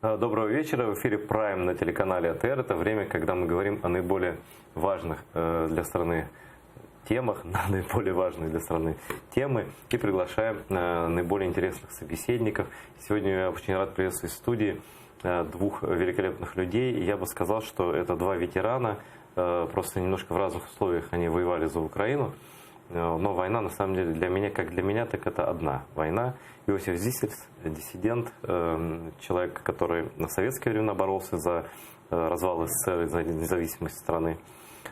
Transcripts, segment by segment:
Доброго вечера. В эфире Prime на телеканале АТР. Это время, когда мы говорим о наиболее важных для страны темах, на наиболее важные для страны темы и приглашаем наиболее интересных собеседников. Сегодня я очень рад приветствовать в студии двух великолепных людей. Я бы сказал, что это два ветерана, просто немножко в разных условиях они воевали за Украину. Но война, на самом деле, для меня, как для меня, так это одна война. Иосиф Зисельс, диссидент, человек, который на советские времена боролся за развал СССР, за независимость страны.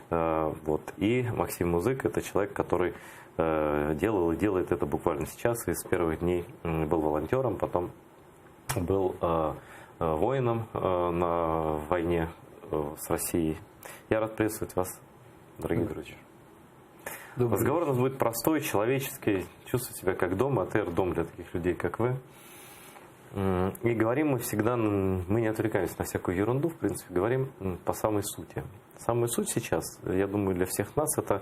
Вот. И Максим Музык, это человек, который делал и делает это буквально сейчас. И с первых дней был волонтером, потом был воином на войне с Россией. Я рад приветствовать вас, дорогие друзья. Разговор у нас будет простой, человеческий, чувствовать себя как дома, АТР дом для таких людей, как вы. И говорим мы всегда, мы не отвлекаемся на всякую ерунду, в принципе, говорим по самой сути. Самая суть сейчас, я думаю, для всех нас, это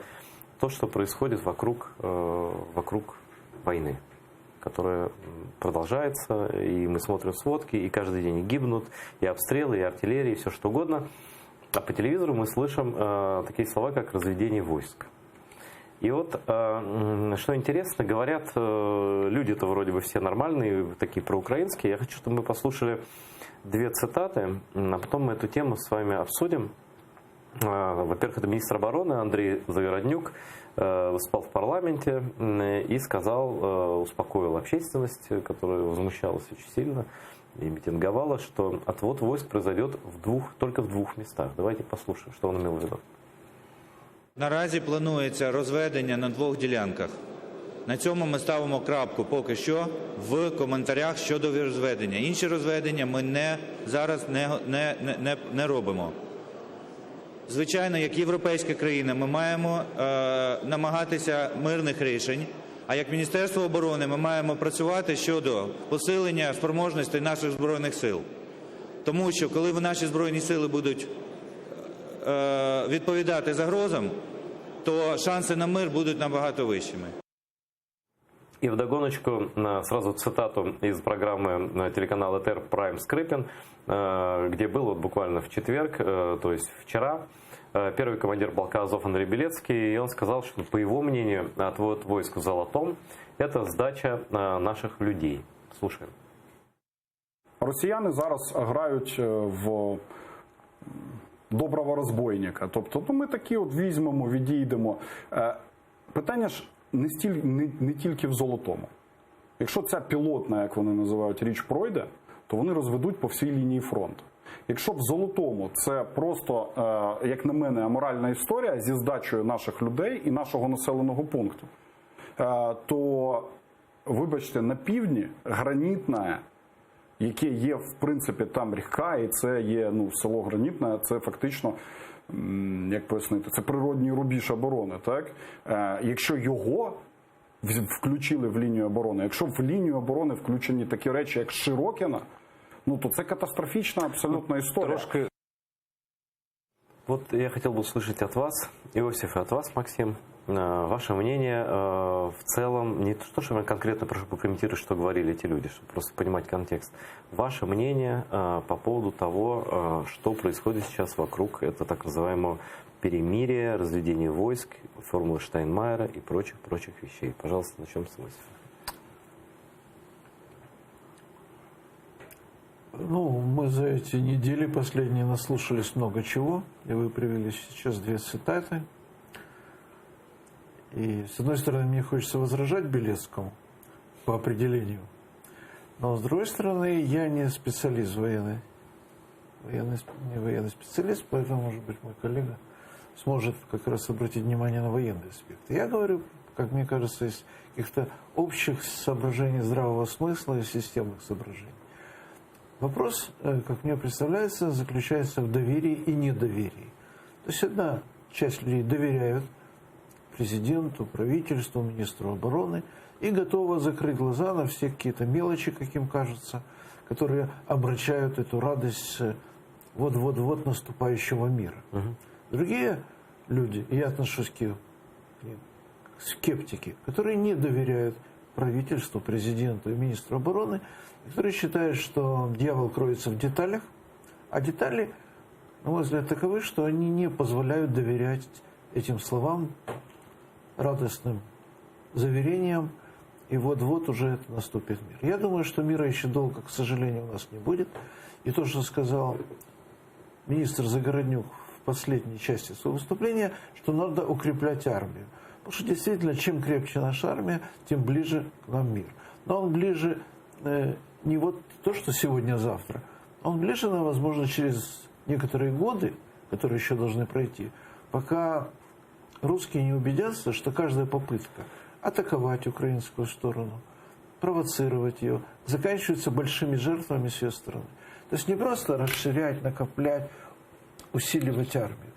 то, что происходит вокруг войны, которая продолжается, и мы смотрим сводки, и каждый день гибнут, и обстрелы, и артиллерия, и все что угодно. А по телевизору мы слышим такие слова, как разведение войск. И вот, что интересно, говорят, люди-то вроде бы все нормальные, такие проукраинские. Я хочу, чтобы мы послушали две цитаты, а потом мы эту тему с вами обсудим. Во-первых, это министр обороны Андрей Загороднюк выступал в парламенте и сказал, успокоил общественность, которая возмущалась очень сильно и митинговала, что отвод войск произойдет только в двух местах. Давайте послушаем, что он имел в виду. Наразі планується розведення на двох ділянках. На цьому ми ставимо крапку поки що в коментарях щодо розведення. Інші розведення ми зараз не робимо. Звичайно, як європейська країна, ми маємо намагатися мирних рішень, а як Міністерство оборони ми маємо працювати щодо посилення спроможностей наших Збройних сил. Тому що, коли наші Збройні сили будуть відповідати загрозам, то шанси на мир будут набагато вищими. И вдогоночку сразу цитату из программы телеканала ТР «Прайм» Скрипин, где был вот буквально в четверг, то есть вчера, первый командир полка Азов Андрей Белецкий, и он сказал, что, по его мнению, отвод войск в Золотом – это сдача наших людей. Слушаем. Росіяни зараз грають в доброго розбойника. Тобто, ми такі от візьмемо, відійдемо. Питання ж не тільки в Золотому. Якщо ця пілотна, як вони називають, річ пройде, то вони розведуть по всій лінії фронту. Якщо в Золотому це просто, як на мене, аморальна історія зі здачею наших людей і нашого населеного пункту, то, вибачте, на півдні гранітна, яке є, в принципі, там ріка, і це є село Гранітне, це фактично, як пояснити, це природній рубіж оборони. Так? Якщо його включили в лінію оборони, якщо в лінію оборони включені такі речі, як Широкіна, то це катастрофічна абсолютно історія. Вот я хотел бы услышать от вас, Иосиф, и от вас, Максим, ваше мнение в целом, не то, что я конкретно прошу прокомментировать, что говорили эти люди, чтобы просто понимать контекст. Ваше мнение по поводу того, что происходит сейчас вокруг это так называемого перемирия, разведения войск, формулы Штайнмайера и прочих вещей. Пожалуйста, начнем с Иосифа. Мы за эти недели последние наслушались много чего, и вы привели сейчас две цитаты. И, с одной стороны, мне хочется возражать Белецкому по определению, но, с другой стороны, я не специалист не военный специалист, поэтому, может быть, мой коллега сможет как раз обратить внимание на военные аспекты. Я говорю, как мне кажется, из каких-то общих соображений здравого смысла и системных соображений. Вопрос, как мне представляется, заключается в доверии и недоверии. То есть одна часть людей доверяют президенту, правительству, министру обороны и готова закрыть глаза на все какие-то мелочи, как им кажется, которые обращают эту радость вот-вот-вот наступающего мира. Другие люди, и я отношусь к ним, скептики, которые не доверяют правительству, президенту и министру обороны, которые считают, что дьявол кроется в деталях, а детали, на мой взгляд, таковы, что они не позволяют доверять этим словам, радостным заверениям, и вот-вот уже это наступит мир. Я думаю, что мира еще долго, к сожалению, у нас не будет. И то, что сказал министр Загороднюк в последней части своего выступления, что надо укреплять армию. Потому что действительно, чем крепче наша армия, тем ближе к нам мир. Но он ближе не вот то, что сегодня-завтра, он ближе нам, возможно, через некоторые годы, которые еще должны пройти, пока русские не убедятся, что каждая попытка атаковать украинскую сторону, провоцировать ее, заканчивается большими жертвами с ее стороны. То есть не просто расширять, накоплять, усиливать армию.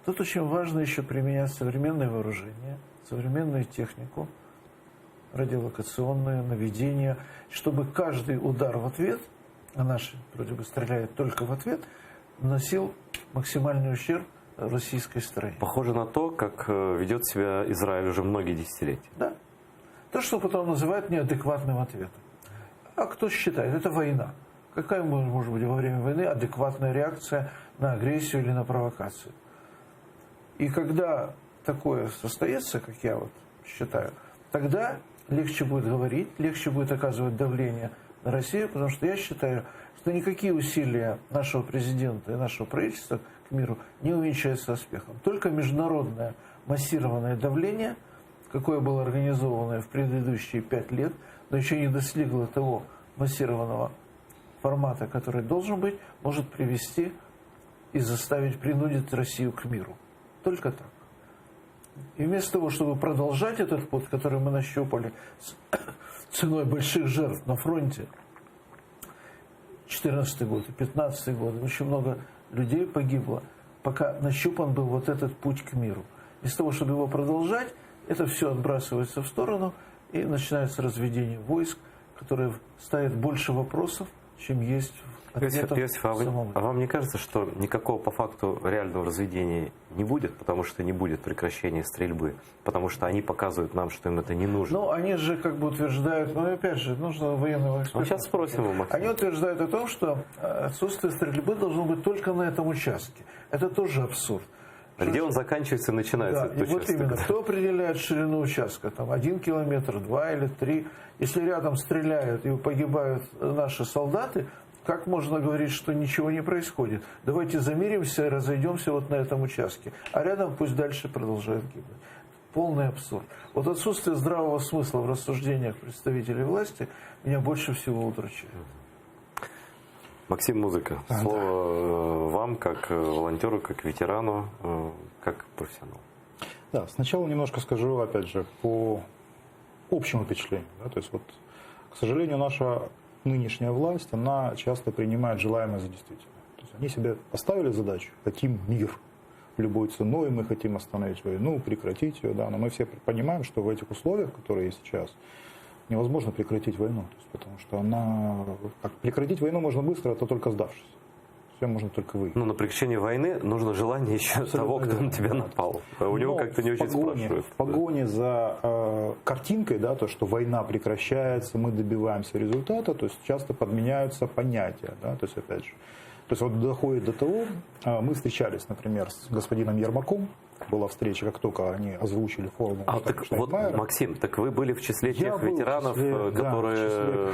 Тут очень важно еще применять современное вооружение, современную технику, радиолокационное наведение, чтобы каждый удар в ответ, а наши вроде бы стреляют только в ответ, наносил максимальный ущерб российской стороне. Похоже на то, как ведет себя Израиль уже многие десятилетия. Да. То, что потом называют неадекватным ответом. А кто считает? Это война. Какая может быть во время войны адекватная реакция на агрессию или на провокацию? И когда такое состоится, как я вот считаю, тогда легче будет говорить, легче будет оказывать давление на Россию, потому что я считаю, что никакие усилия нашего президента и нашего правительства к миру не увенчаются успехом. Только международное массированное давление, какое было организовано в предыдущие 5 лет, но еще не достигло того массированного формата, который должен быть, может привести и заставить, принудить Россию к миру. Только так. И вместо того, чтобы продолжать этот путь, который мы нащупали ценой больших жертв на фронте, 14-й год и 15-й год, очень много людей погибло, пока нащупан был вот этот путь к миру. Вместо того, чтобы его продолжать, это все отбрасывается в сторону, и начинается разведение войск, которое ставит больше вопросов, чем есть ответов самому. А вам не кажется, что никакого по факту реального разведения не будет, потому что не будет прекращения стрельбы, потому что они показывают нам, что им это не нужно? Ну, они же как бы утверждают, ну, опять же, нужно военного эксперта. Ну, сейчас спросим у Максима. Они утверждают о том, что отсутствие стрельбы должно быть только на этом участке. Это тоже абсурд. А где он заканчивается и начинается? Да, и вот именно, кто определяет ширину участка? Там 1 километр, 2 или 3. Если рядом стреляют и погибают наши солдаты, как можно говорить, что ничего не происходит? Давайте замиримся и разойдемся вот на этом участке. А рядом пусть дальше продолжают гибнуть. Полный абсурд. Вот отсутствие здравого смысла в рассуждениях представителей власти меня больше всего удручает. Максим Музыка, слово вам, как волонтеру, как ветерану, как профессионалу. Да, сначала немножко скажу, опять же, по общему впечатлению. Да, то есть, вот, к сожалению, наша нынешняя власть, она часто принимает желаемое за действительное. То есть, они себе поставили задачу, хотим мир любой ценой, мы хотим остановить войну, прекратить ее, да, но мы все понимаем, что в этих условиях, которые есть сейчас, невозможно прекратить войну, то есть, потому что прекратить войну можно быстро, это только сдавшись. Все можно только выиграть. Ну, на прекращение войны нужно желание еще того, кто на тебя напал. У него как-то не очень спрашивают. В погоне за картинкой, да, то, что война прекращается, мы добиваемся результата, то есть часто подменяются понятия, да, то есть опять же. То есть вот доходит до того, мы встречались, например, с господином Ермаком, была встреча, как только они озвучили формулу. Так вот, Максим, так вы были в числе тех ветеранов, которые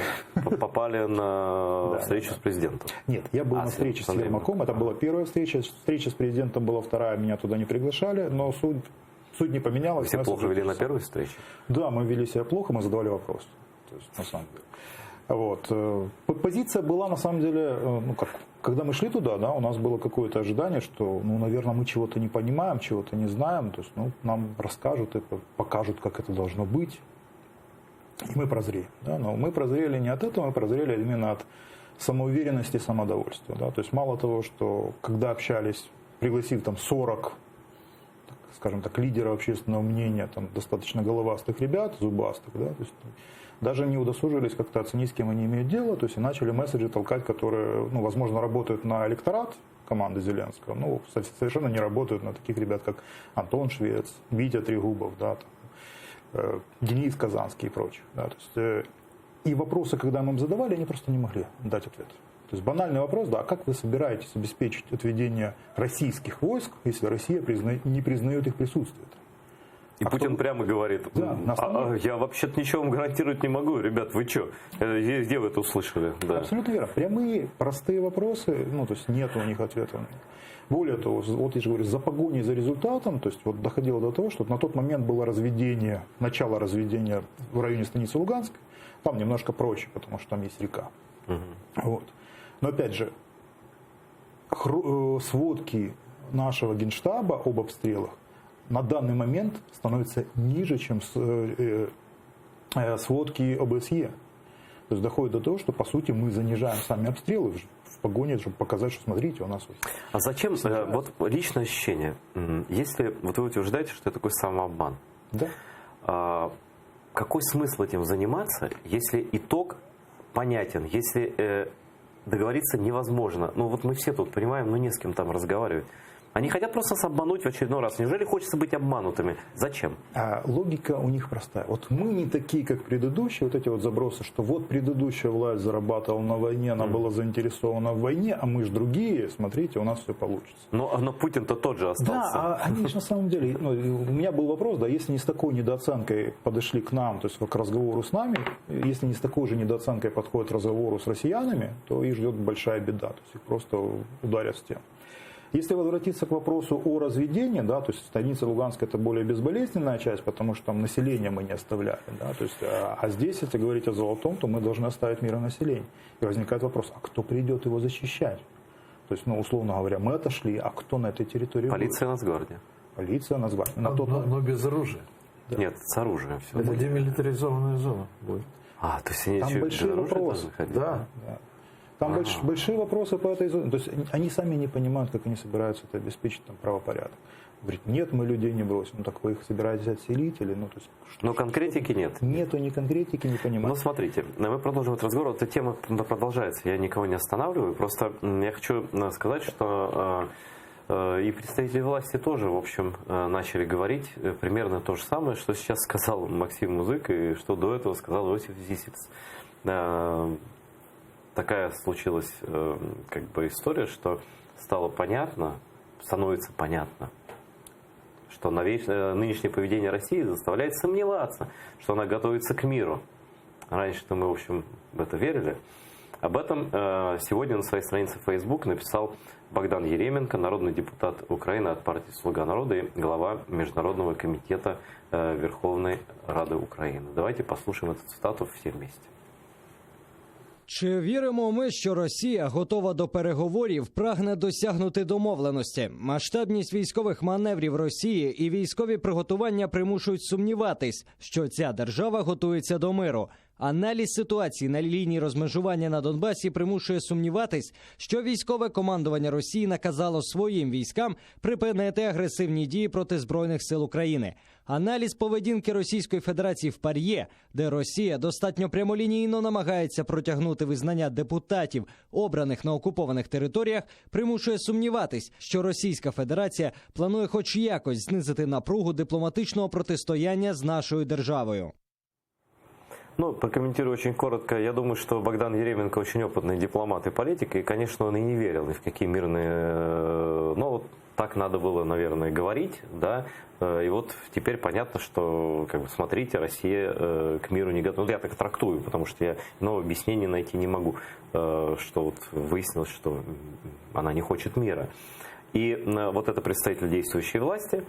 попали на встречу с президентом? Нет, я был на встрече с Ермаком, это была первая встреча с президентом была вторая, меня туда не приглашали, но суть не поменялась. Вы себя плохо вели на первой встрече? Да, мы вели себя плохо, мы задавали вопросы, то есть, на самом деле. Вот. Позиция была, на самом деле, когда мы шли туда, да, у нас было какое-то ожидание, что, наверное, мы чего-то не понимаем, чего-то не знаем, то есть, нам расскажут, покажут, как это должно быть, и мы прозреем. Да, но мы прозрели не от этого, мы прозрели именно от самоуверенности и самодовольствия. Да, то есть, мало того, что, когда общались, пригласив там 40, скажем так, лидеров общественного мнения, там, достаточно головастых ребят, зубастых, да, то есть, даже не удосужились как-то оценить, с кем они имеют дело, то есть и начали месседжи толкать, которые, возможно, работают на электорат команды Зеленского, но совершенно не работают на таких ребят, как Антон Швец, Витя Трегубов, да, Денис Казанский и прочих. Да, то есть, и вопросы, когда мы им задавали, они просто не могли дать ответ. То есть банальный вопрос, да, а как вы собираетесь обеспечить отведение российских войск, если Россия не признает их присутствие? И Путин прямо говорит, да, я вообще-то ничего вам гарантировать не могу, ребят, вы что? Где вы это услышали? Да. Абсолютно верно. Прямые, простые вопросы, ну, то есть нет у них ответов. Более того, вот я же говорю, за погоней за результатом, то есть вот доходило до того, что на тот момент было разведение, начало разведения в районе станицы Луганской, там немножко проще, потому что там есть река. Вот. Но опять же, сводки нашего Генштаба об обстрелах на данный момент становятся ниже, чем сводки ОБСЕ. То есть доходит до того, что по сути мы занижаем сами обстрелы в погоне, чтобы показать, что смотрите, у нас... А зачем, вот личное ощущение, если вот вы утверждаете, что это такой самообман, да. Какой смысл этим заниматься, если итог понятен, если договориться невозможно? Ну вот мы все тут понимаем, ну не с кем там разговаривать. Они хотят просто нас обмануть в очередной раз. Неужели хочется быть обманутыми? Зачем? Логика у них простая. Вот мы не такие, как предыдущие, вот эти вот забросы, что вот предыдущая власть зарабатывала на войне, она была заинтересована в войне, а мы же другие, смотрите, у нас все получится. Но Путин-то тот же остался. Да, они же на самом деле, у меня был вопрос, да, если не с такой недооценкой подошли к нам, то есть к разговору с нами, если не с такой же недооценкой подходят к разговору с россиянами, то их ждет большая беда, то есть их просто ударят в стену. Если возвратиться к вопросу о разведении, да, то есть станица Луганская это более безболезненная часть, потому что там население мы не оставляли. Да, то есть, а здесь, если говорить о Золотом, то мы должны оставить миронаселение. И возникает вопрос, а кто придет его защищать? То есть, условно говоря, мы отошли, а кто на этой территории Полиция, будет? Нацгвардия. Полиция, Нацгвардия. Но без оружия. Да. Нет, с оружием. Все это демилитаризованная зона будет. То есть они там большие вопросы. Да. Там большие вопросы по этой зоне. То есть они сами не понимают, как они собираются это обеспечить там, правопорядок. Говорит, нет, мы людей не бросим. Ну так вы их собираетесь отселить? Или, то есть, но конкретики нет. Нету ни конкретики, не понимаю. Ну смотрите, мы продолжим этот разговор. Эта тема продолжается. Я никого не останавливаю. Просто я хочу сказать, что и представители власти тоже, в общем, начали говорить примерно то же самое, что сейчас сказал Максим Музык и что до этого сказал Иосиф Зисец. Такая случилась как бы история, что становится понятно, что нынешнее поведение России заставляет сомневаться, что она готовится к миру. Раньше-то мы, в общем, в это верили. Об этом сегодня на своей странице в Facebook написал Богдан Еременко, народный депутат Украины от партии «Слуга народа» и глава Международного комитета Верховной Рады Украины. Давайте послушаем эту цитату все вместе. Чи віримо ми, що Росія готова до переговорів, прагне досягнути домовленості? Масштабність військових маневрів Росії і військові приготування примушують сумніватись, що ця держава готується до миру. Аналіз ситуації на лінії розмежування на Донбасі примушує сумніватись, що військове командування Росії наказало своїм військам припинити агресивні дії проти Збройних сил України. Аналіз поведінки Російської Федерації в ПАРЄ, де Росія достатньо прямолінійно намагається протягнути визнання депутатів, обраних на окупованих територіях, примушує сумніватись, що Російська Федерація планує хоч якось знизити напругу дипломатичного протистояння з нашою державою. Прокомментирую очень коротко. Я думаю, что Богдан Еременко очень опытный дипломат и политик, и, конечно, он и не верил ни в какие мирные... так надо было, наверное, говорить, да, и вот теперь понятно, что, смотрите, Россия к миру не готова. Я так трактую, потому что я иного объяснения найти не могу, что выяснилось, что она не хочет мира. И вот это представитель действующей власти,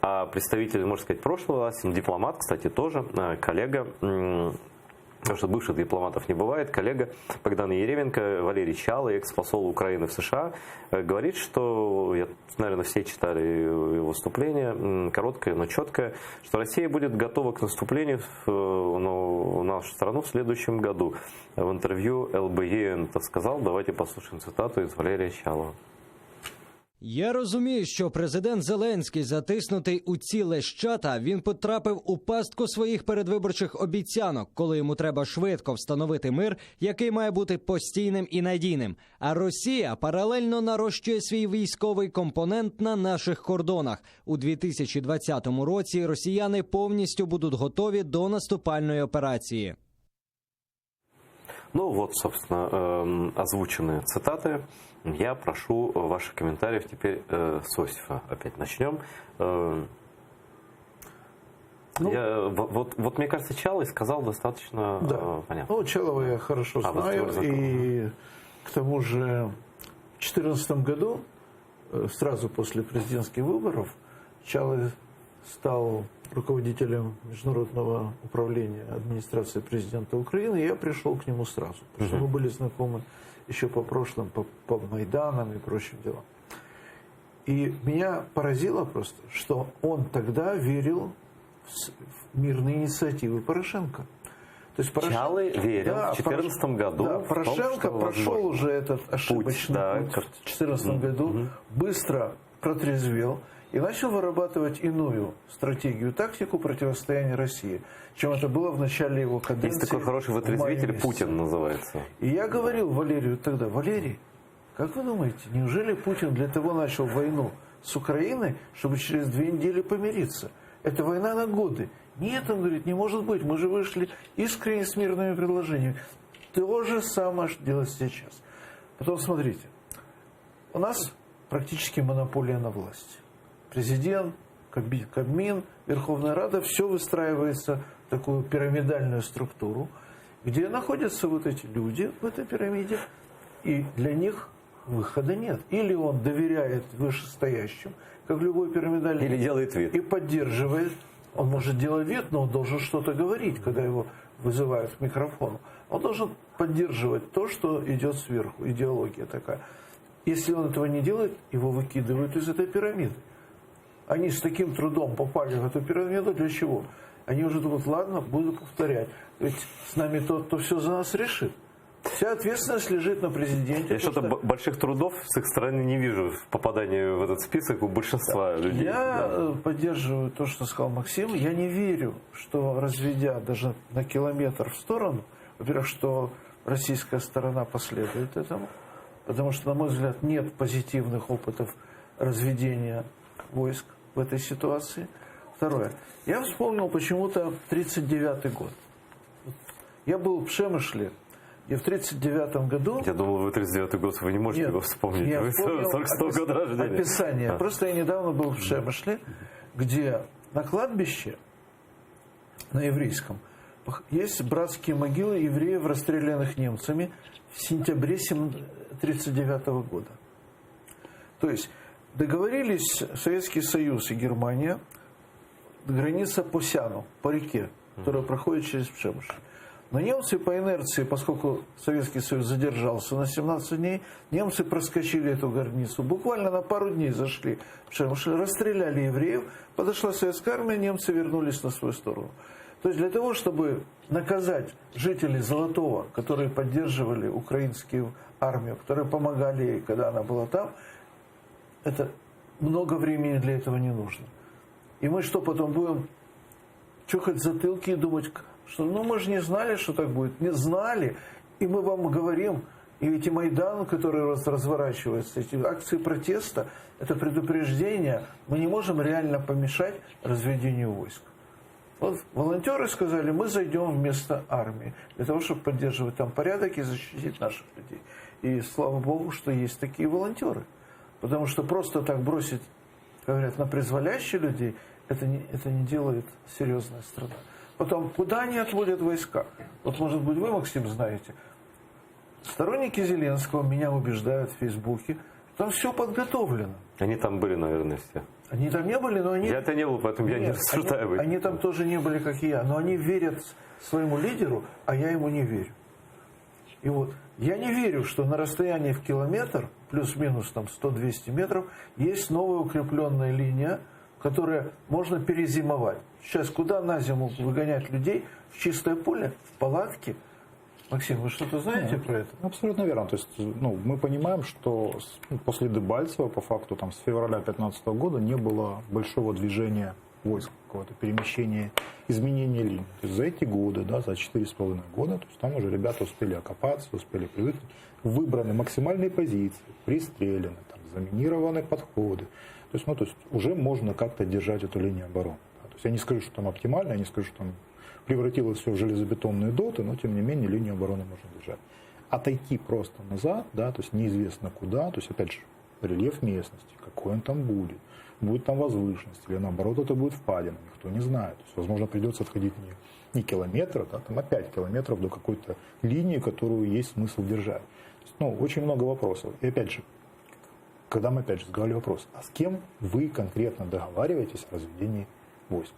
а представитель, можно сказать, прошлой власти, дипломат, кстати, тоже, коллега, потому что бывших дипломатов не бывает, коллега Богдана Еременко, Валерий Чал, экс-посол Украины в США, говорит, что, наверное, все читали его выступление, короткое, но четкое, что Россия будет готова к наступлению в нашу страну в следующем году. В интервью ЛБЕ он это сказал. Давайте послушаем цитату из Валерия Чалова. Я розумію, що президент Зеленський, затиснутий у ці лещата, він потрапив у пастку своїх передвиборчих обіцянок, коли йому треба швидко встановити мир, який має бути постійним і надійним. А Росія паралельно нарощує свій військовий компонент на наших кордонах. У 2020 році росіяни повністю будуть готові до наступальної операції. Ну вот, собственно, озвученные цитаты. Я прошу ваших комментариев теперь с Осифа. Опять начнем. Вот мне кажется, Чалый сказал достаточно понятно. Ну, Чалова я хорошо знаю. И к тому же в 2014 году, сразу после президентских выборов, Чалый стал руководителем международного управления администрации президента Украины, и я пришел к нему сразу, потому что мы были знакомы еще по прошлым, по Майданам и прочим делам. И меня поразило просто, что он тогда верил в мирные инициативы Порошенко. То есть Чалый верил в 2014 году. Да, Порошенко прошел уже этот ошибочный путь в 2014 году, быстро протрезвел и начал вырабатывать иную стратегию, тактику противостояния России, чем это было в начале его каденции. Есть такой хороший вытрезвитель, Путин называется. И я говорил Валерию тогда: Валерий, как вы думаете, неужели Путин для того начал войну с Украиной, чтобы через 2 недели помириться? Это война на годы. Нет, он говорит, не может быть, мы же вышли искренне с мирными предложениями. То же самое делать сейчас. Потом смотрите, у нас практически монополия на власть. Президент, Кабмин, Верховная Рада, все выстраивается в такую пирамидальную структуру, где находятся вот эти люди в этой пирамиде, и для них выхода нет. Или он доверяет вышестоящим, как любой пирамидальный, или делает вид, и поддерживает. Он может делать вид, но он должен что-то говорить, когда его вызывают к микрофону. Он должен поддерживать то, что идет сверху, идеология такая. Если он этого не делает, его выкидывают из этой пирамиды. Они с таким трудом попали в эту пирамиду. Для чего? Они уже думают, ладно, буду повторять. Ведь с нами тот, кто все за нас решит. Вся ответственность лежит на президенте. Я что-то больших трудов с их стороны не вижу в попадании в этот список у большинства людей. Я поддерживаю то, что сказал Максим. Я не верю, что разведя даже на километр в сторону, во-первых, что российская сторона последует этому. Потому что, на мой взгляд, нет позитивных опытов разведения войск в этой ситуации. Второе. Я вспомнил почему-то 1939 год. Я был в Пшемышле, и в 1939 году... Я думал, вы 39-й год, вы не можете его вспомнить. Я вы 46 года рождения. Описание. Просто я недавно был в Пшемышле, где на кладбище, на еврейском, есть братские могилы евреев, расстрелянных немцами в сентябре 1939 года. То есть договорились Советский Союз и Германия, граница по Сяну, по реке, которая проходит через Пшемышль. Но немцы по инерции, поскольку Советский Союз задержался на 17 дней, немцы проскочили эту границу. Буквально на пару дней зашли в Пшемышль, расстреляли евреев, подошла советская армия, немцы вернулись на свою сторону. То есть для того, чтобы наказать жителей Золотого, которые поддерживали украинскую армию, которые помогали ей, когда она была там, это много времени для этого не нужно. И мы что, потом будем чухать затылки и думать, что ну мы же не знали, что так будет. Не знали. И мы вам говорим, и эти Майданы, которые разворачиваются, эти акции протеста, это предупреждение. Мы не можем реально помешать разведению войск. Вот волонтеры сказали, мы зайдем вместо армии, для того, чтобы поддерживать там порядок и защитить наших людей. И слава Богу, что есть такие волонтеры. Потому что просто так бросить, говорят, на призволящие людей, это не делает серьезная страна. Потом, куда они отводят войска? Вот, может быть, вы, Максим, знаете. Сторонники Зеленского меня убеждают в Фейсбуке, там все подготовлено. Они там были, наверное, все. Они там не были, но они... Я-то не был, поэтому я не рассуждаю. Они там тоже не были, как и я. Но они верят своему лидеру, а я ему не верю. И вот, я не верю, что на расстоянии в километр, плюс-минус там 100-200 метров, есть новая укрепленная линия, которая можно перезимовать. Сейчас куда на зиму выгонять людей? В чистое поле, в палатке. Максим, вы что-то знаете про это? Абсолютно верно. То есть, мы понимаем, что после Дебальцева, по факту, с февраля 2015 года не было большого движения войск, какого-то перемещения, изменения линий. То есть за эти годы, за 4,5 года, то есть там уже ребята успели окопаться, успели привыкнуть, выбраны максимальные позиции, пристреляны, заминированы подходы. То есть уже можно как-то держать эту линию обороны. То есть я не скажу, что там оптимально, я не скажу, что там превратилось все в железобетонные доты, но тем не менее линию обороны можно держать. Отойти просто назад, то есть неизвестно куда, то есть опять же рельеф местности, какой он там будет там возвышенность, или наоборот это будет впадина, никто не знает. То есть, возможно, придется отходить не километра, а 5 километров до какой-то линии, которую есть смысл держать. То есть, очень много вопросов. И опять же, когда мы задавали вопрос, а с кем вы конкретно договариваетесь о разведении войск?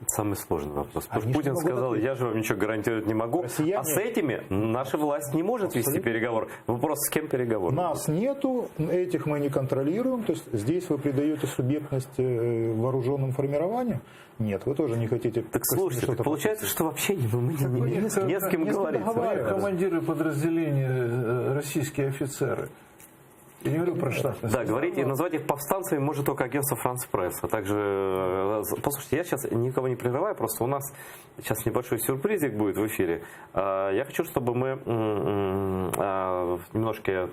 Самый сложный вопрос. Путин сказал, я же вам ничего гарантировать не могу. Россияне... А с этими наша власть не может вести переговоры. Вопрос, с кем переговоры? Нас нету, этих мы не контролируем. То есть здесь вы придаете субъектность вооруженным формированиям? Нет, вы тоже не хотите... Так слушайте, получается, что вообще не с кем говорить. Командиры подразделений, российские офицеры. Я не говорю про штатность. Да, говорить и назвать их повстанцами может только агентство France Press. А также, послушайте, я сейчас никого не прерываю, просто у нас сейчас небольшой сюрпризик будет в эфире. Я хочу, чтобы мы немножко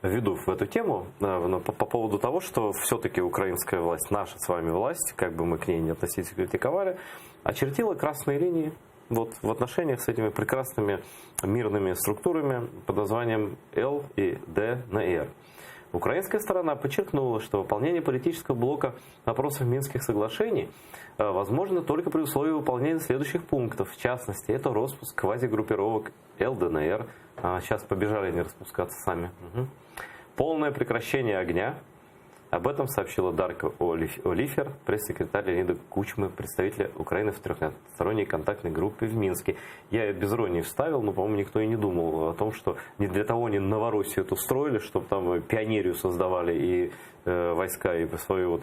введу в эту тему по поводу того, что все-таки украинская власть, наша с вами власть, как бы мы к ней не относились и критиковали, очертила красные линии в отношениях с этими прекрасными мирными структурами под названием Л и ДНР. Украинская сторона подчеркнула, что выполнение политического блока вопросов Минских соглашений возможно только при условии выполнения следующих пунктов. В частности, это распуск квазигруппировок ЛДНР. Сейчас побежали они распускаться сами. Полное прекращение огня. Об этом сообщила Дарка Олифер, пресс-секретарь Леонида Кучмы, представителя Украины в трехсторонней контактной группе в Минске. Я без иронии вставил, но, по-моему, никто и не думал о том, что не для того они Новороссию это устроили, чтобы там пионерию создавали и войска, и свою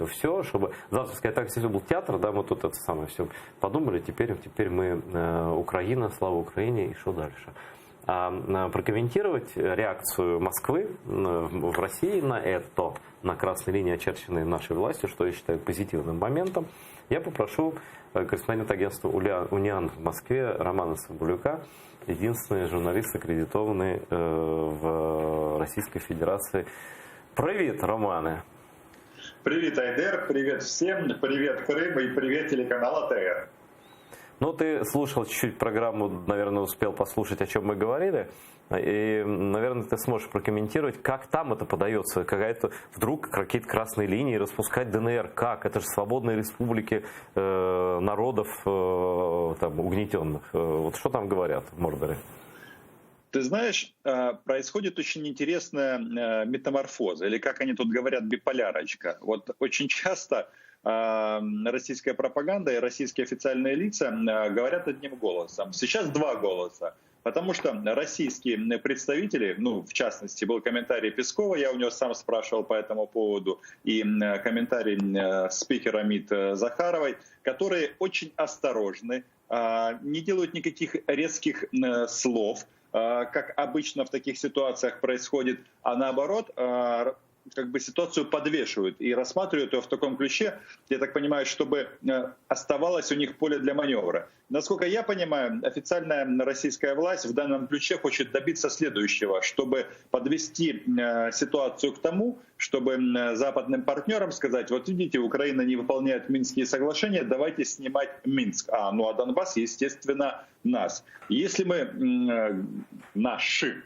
все, чтобы завтра, так, если был театр, мы тут это самое все подумали, теперь мы Украина, слава Украине, и что дальше? Прокомментировать реакцию Москвы в России на это, на красной линии, очерченной нашей властью, что я считаю позитивным моментом, я попрошу корреспондента агентства «Униан» в Москве Романа Соболюка, единственный журналист, аккредитованный в Российской Федерации. Привет, Романе! Привет, Айдер, привет всем, привет, Крым и привет, телеканал АТР. Ну, ты слушал чуть-чуть программу, наверное, успел послушать, о чем мы говорили. И, наверное, ты сможешь прокомментировать, как там это подается. Какая-то вдруг какие-то красные линии, распускать ДНР. Как? Это же свободные республики народов угнетенных. Вот что там говорят в Мордоре? Ты знаешь, происходит очень интересная метаморфоза, или как они тут говорят, биполярочка. Вот очень часто российская пропаганда и российские официальные лица говорят одним голосом. Сейчас два голоса. Потому что российские представители, в частности, был комментарий Пескова, я у него сам спрашивал по этому поводу, и комментарий спикера МИД Захаровой, которые очень осторожны, не делают никаких резких слов, как обычно в таких ситуациях происходит, а наоборот, ситуацию подвешивают и рассматривают ее в таком ключе, я так понимаю, чтобы оставалось у них поле для маневра. Насколько я понимаю, официальная российская власть в данном ключе хочет добиться следующего, чтобы подвести ситуацию к тому, чтобы западным партнерам сказать, вот видите, Украина не выполняет Минские соглашения, давайте снимать Минск. А Донбасс, естественно, нас. Если мы наши...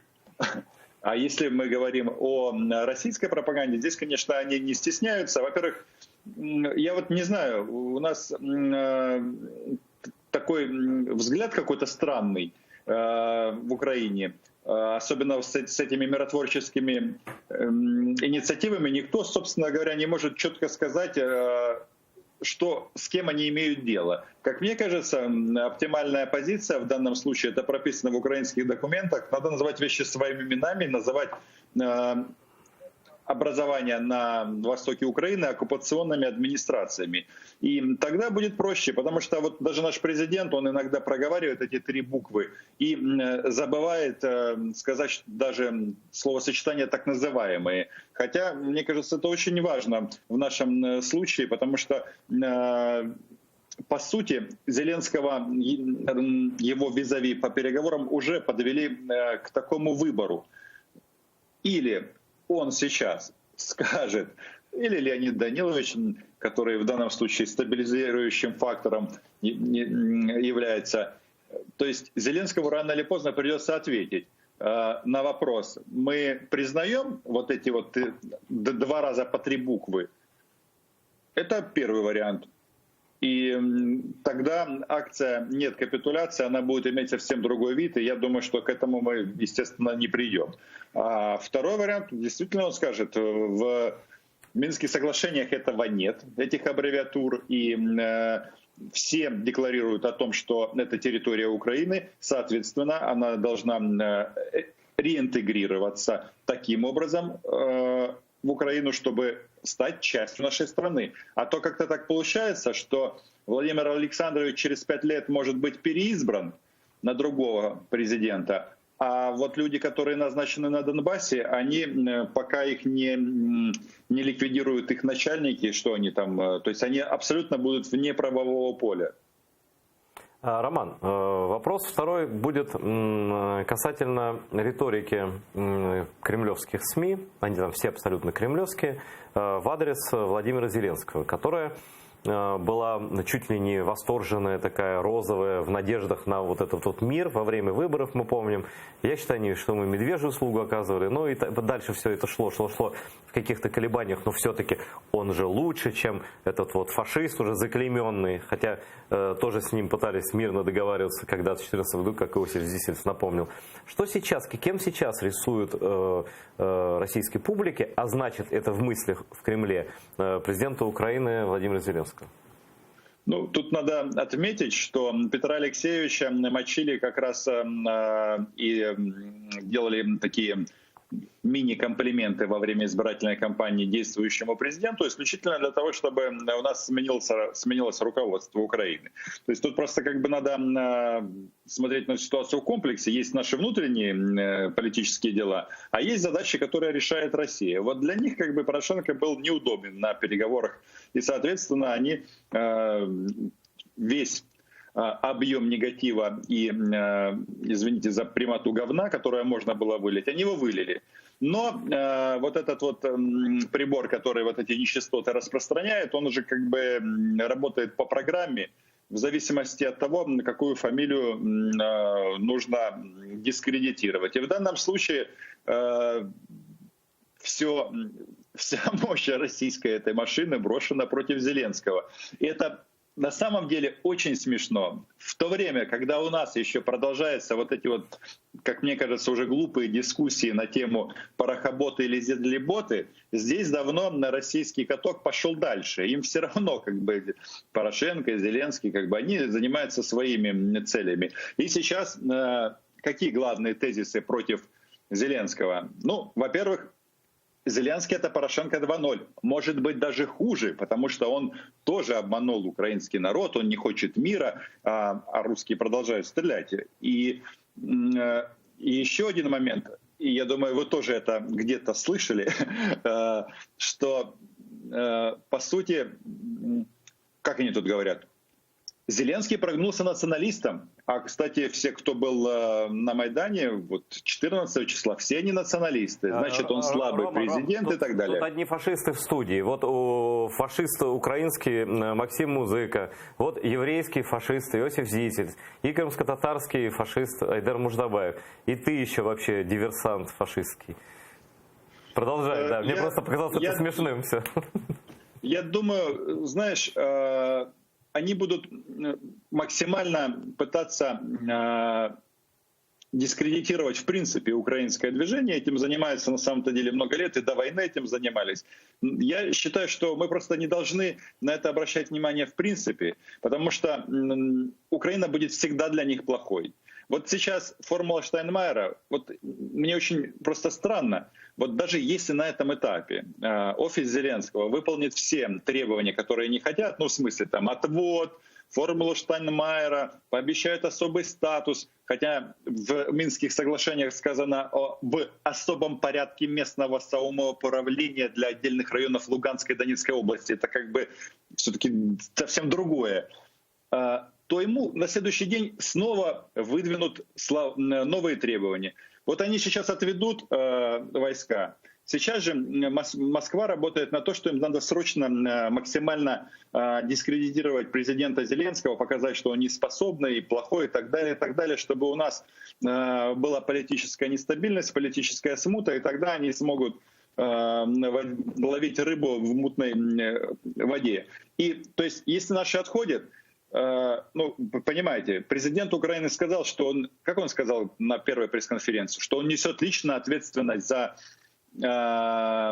А если мы говорим о российской пропаганде, здесь, конечно, они не стесняются. Во-первых, я не знаю, у нас такой взгляд какой-то странный в Украине, особенно с этими миротворческими инициативами. Никто, собственно говоря, не может четко сказать, с кем они имеют дело. Как мне кажется, оптимальная позиция в данном случае, это прописано в украинских документах, надо называть вещи своими именами, называть образования на востоке Украины оккупационными администрациями. И тогда будет проще, потому что вот даже наш президент, он иногда проговаривает эти 3 буквы и забывает сказать даже словосочетания так называемые. Хотя, мне кажется, это очень важно в нашем случае, потому что по сути, Зеленского, его визави по переговорам уже подвели к такому выбору. Или он сейчас скажет, или Леонид Данилович, который в данном случае стабилизирующим фактором является, то есть Зеленскому рано или поздно придется ответить на вопрос: мы признаем вот эти вот 2 раза по 3 буквы? Это первый вариант. И тогда акция «Нет капитуляции», она будет иметь совсем другой вид, и я думаю, что к этому мы, естественно, не придем. А второй вариант, действительно, он скажет, в Минских соглашениях этого нет, этих аббревиатур, и все декларируют о том, что это территория Украины, соответственно, она должна реинтегрироваться таким образом в Украину, чтобы стать частью нашей страны. А то как-то так получается, что Владимир Александрович через 5 лет может быть переизбран на другого президента, а вот люди, которые назначены на Донбассе, они, пока их не ликвидируют их начальники, что они там, то есть они абсолютно будут вне правового поля. Роман, вопрос второй будет касательно риторики кремлевских СМИ, они там все абсолютно кремлевские, в адрес Владимира Зеленского, которая была чуть ли не восторженная, такая розовая, в надеждах на вот этот вот мир во время выборов, мы помним. Я считаю, что мы медвежью услугу оказывали, ну и дальше все это шло в каких-то колебаниях, но все-таки он же лучше, чем этот вот фашист уже заклейменный, хотя тоже с ним пытались мирно договариваться когда-то в 2014 году, как Иосиф Зисельс напомнил. Что сейчас, кем сейчас рисуют российской публике, а значит это в мыслях в Кремле, президента Украины Владимира Зеленского? Ну, тут надо отметить, что Петра Алексеевича мочили как раз и делали такие мини-комплименты во время избирательной кампании действующему президенту, исключительно для того, чтобы у нас сменилось руководство Украины. То есть тут просто как бы надо смотреть на ситуацию в комплексе. Есть наши внутренние политические дела, а есть задачи, которые решает Россия. Вот для них как бы Порошенко был неудобен на переговорах, и, соответственно, они весь объем негатива и, извините за прямоту, говна, которое можно было вылить, они его вылили. Но вот этот вот прибор, который вот эти нечистоты распространяет, он уже как бы работает по программе в зависимости от того, какую фамилию нужно дискредитировать. И в данном случае вся мощь российской этой машины брошена против Зеленского. И это на самом деле очень смешно. В то время, когда у нас еще продолжаются вот эти вот, как мне кажется, уже глупые дискуссии на тему порохоботы или зеленботы, здесь давно российский каток пошел дальше. Им все равно, как бы, Порошенко и Зеленский, как бы, они занимаются своими целями. И сейчас какие главные тезисы против Зеленского? Ну, во-первых, Зеленский — это Порошенко 2.0. Может быть, даже хуже, потому что он тоже обманул украинский народ, он не хочет мира, а русские продолжают стрелять. И еще один момент, и я думаю, вы тоже это где-то слышали, что, по сути, как они тут говорят, Зеленский прогнулся националистам. А, кстати, все, кто был на Майдане, вот 14 числа, все они националисты. Значит, он слабый президент и так далее. Тут одни фашисты в студии. Вот фашист украинский Максим Музыка, вот еврейский фашист Иосиф Зисельс, и крымско-татарский фашист Айдар Муждабаев. И ты еще вообще диверсант фашистский. Продолжай, да. Мне просто показалось это смешным все. Я думаю, знаешь, они будут максимально пытаться дискредитировать в принципе украинское движение. Этим занимаются на самом-то деле много лет, и до войны этим занимались. Я считаю, что мы просто не должны на это обращать внимание в принципе, потому что Украина будет всегда для них плохой. Вот сейчас формула Штайнмайера, вот мне очень просто странно, вот даже если на этом этапе офис Зеленского выполнит все требования, которые они хотят, ну в смысле там отвод, формулу Штайнмайера, пообещают особый статус, хотя в Минских соглашениях сказано об особом порядке местного самоуправления для отдельных районов Луганской и Донецкой области. Это как бы все-таки совсем другое. То ему на следующий день снова выдвинут новые требования. Вот они сейчас отведут войска. Сейчас же Москва работает на то, что им надо срочно максимально дискредитировать президента Зеленского, показать, что он неспособный, плохой и так далее, чтобы у нас была политическая нестабильность, политическая смута, и тогда они смогут ловить рыбу в мутной воде. И то есть, если наши отходят, ну, понимаете, президент Украины сказал, что он, как он сказал на первой пресс-конференции, что он несет личную ответственность за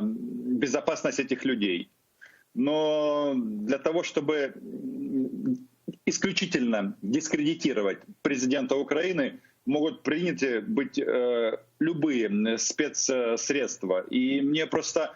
безопасность этих людей. Но для того, чтобы исключительно дискредитировать президента Украины, могут приняты быть любые спецсредства. И мне просто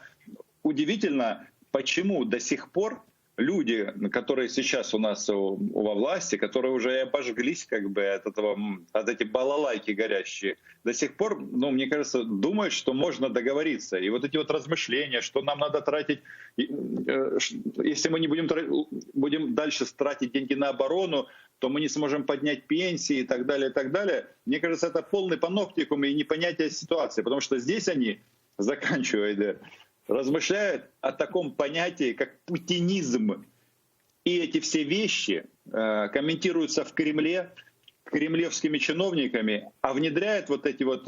удивительно, почему до сих пор люди, которые сейчас у нас во власти, которые уже обожглись как бы от этих балалайки горящие, до сих пор, ну, мне кажется, думают, что можно договориться. И вот эти вот размышления, что нам надо тратить, если мы не будем дальше тратить деньги на оборону, то мы не сможем поднять пенсии и так далее, и так далее. Мне кажется, это полный паноптикум и непонятие ситуации, потому что здесь они, заканчивая, размышляют о таком понятии, как путинизм. И эти все вещи комментируются в Кремле, кремлевскими чиновниками, а внедряют вот эти вот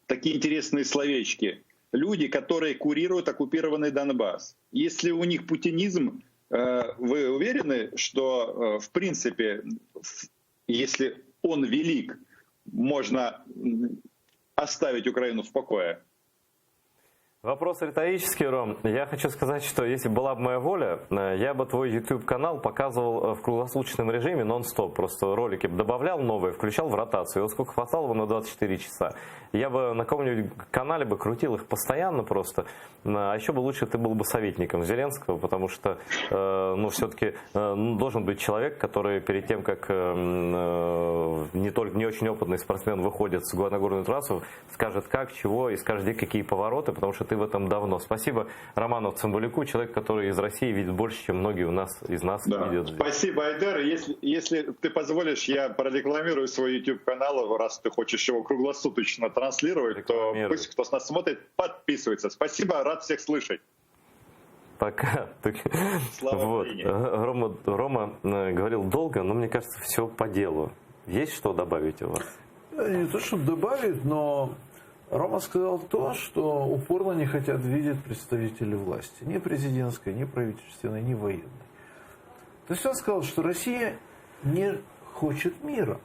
такие интересные словечки люди, которые курируют оккупированный Донбасс. Если у них путинизм, вы уверены, что в принципе, если он велик, можно оставить Украину в покое? Вопрос риторический, Ром. Я хочу сказать, что если была бы моя воля, я бы твой YouTube-канал показывал в круглосуточном режиме нон-стоп. Просто ролики добавлял новые, включал в ротацию. Вот сколько хватало бы на 24 часа. Я бы на каком-нибудь канале бы крутил их постоянно просто. А еще бы лучше ты был бы советником Зеленского, потому что, ну, все-таки должен быть человек, который перед тем, как не очень опытный спортсмен выходит на горную трассу, скажет как, чего и скажет, где какие повороты, потому что ты в этом давно. Спасибо Роману Цымбалюку, человек, который из России видит больше, чем многие из нас видят. Спасибо, Айдар. Если ты позволишь, я прорекламирую свой YouTube-канал, раз ты хочешь его круглосуточно транслировать, то пусть кто с нас смотрит, подписывается. Спасибо, рад всех слышать. Пока. Слава вот. Украине. Рома говорил долго, но мне кажется, все по делу. Есть что добавить у вас? Не то, чтобы добавить, но Рома сказал то, что упорно не хотят видеть представители власти. Ни президентской, ни правительственной, ни военной. То есть он сказал, что Россия не хочет мира.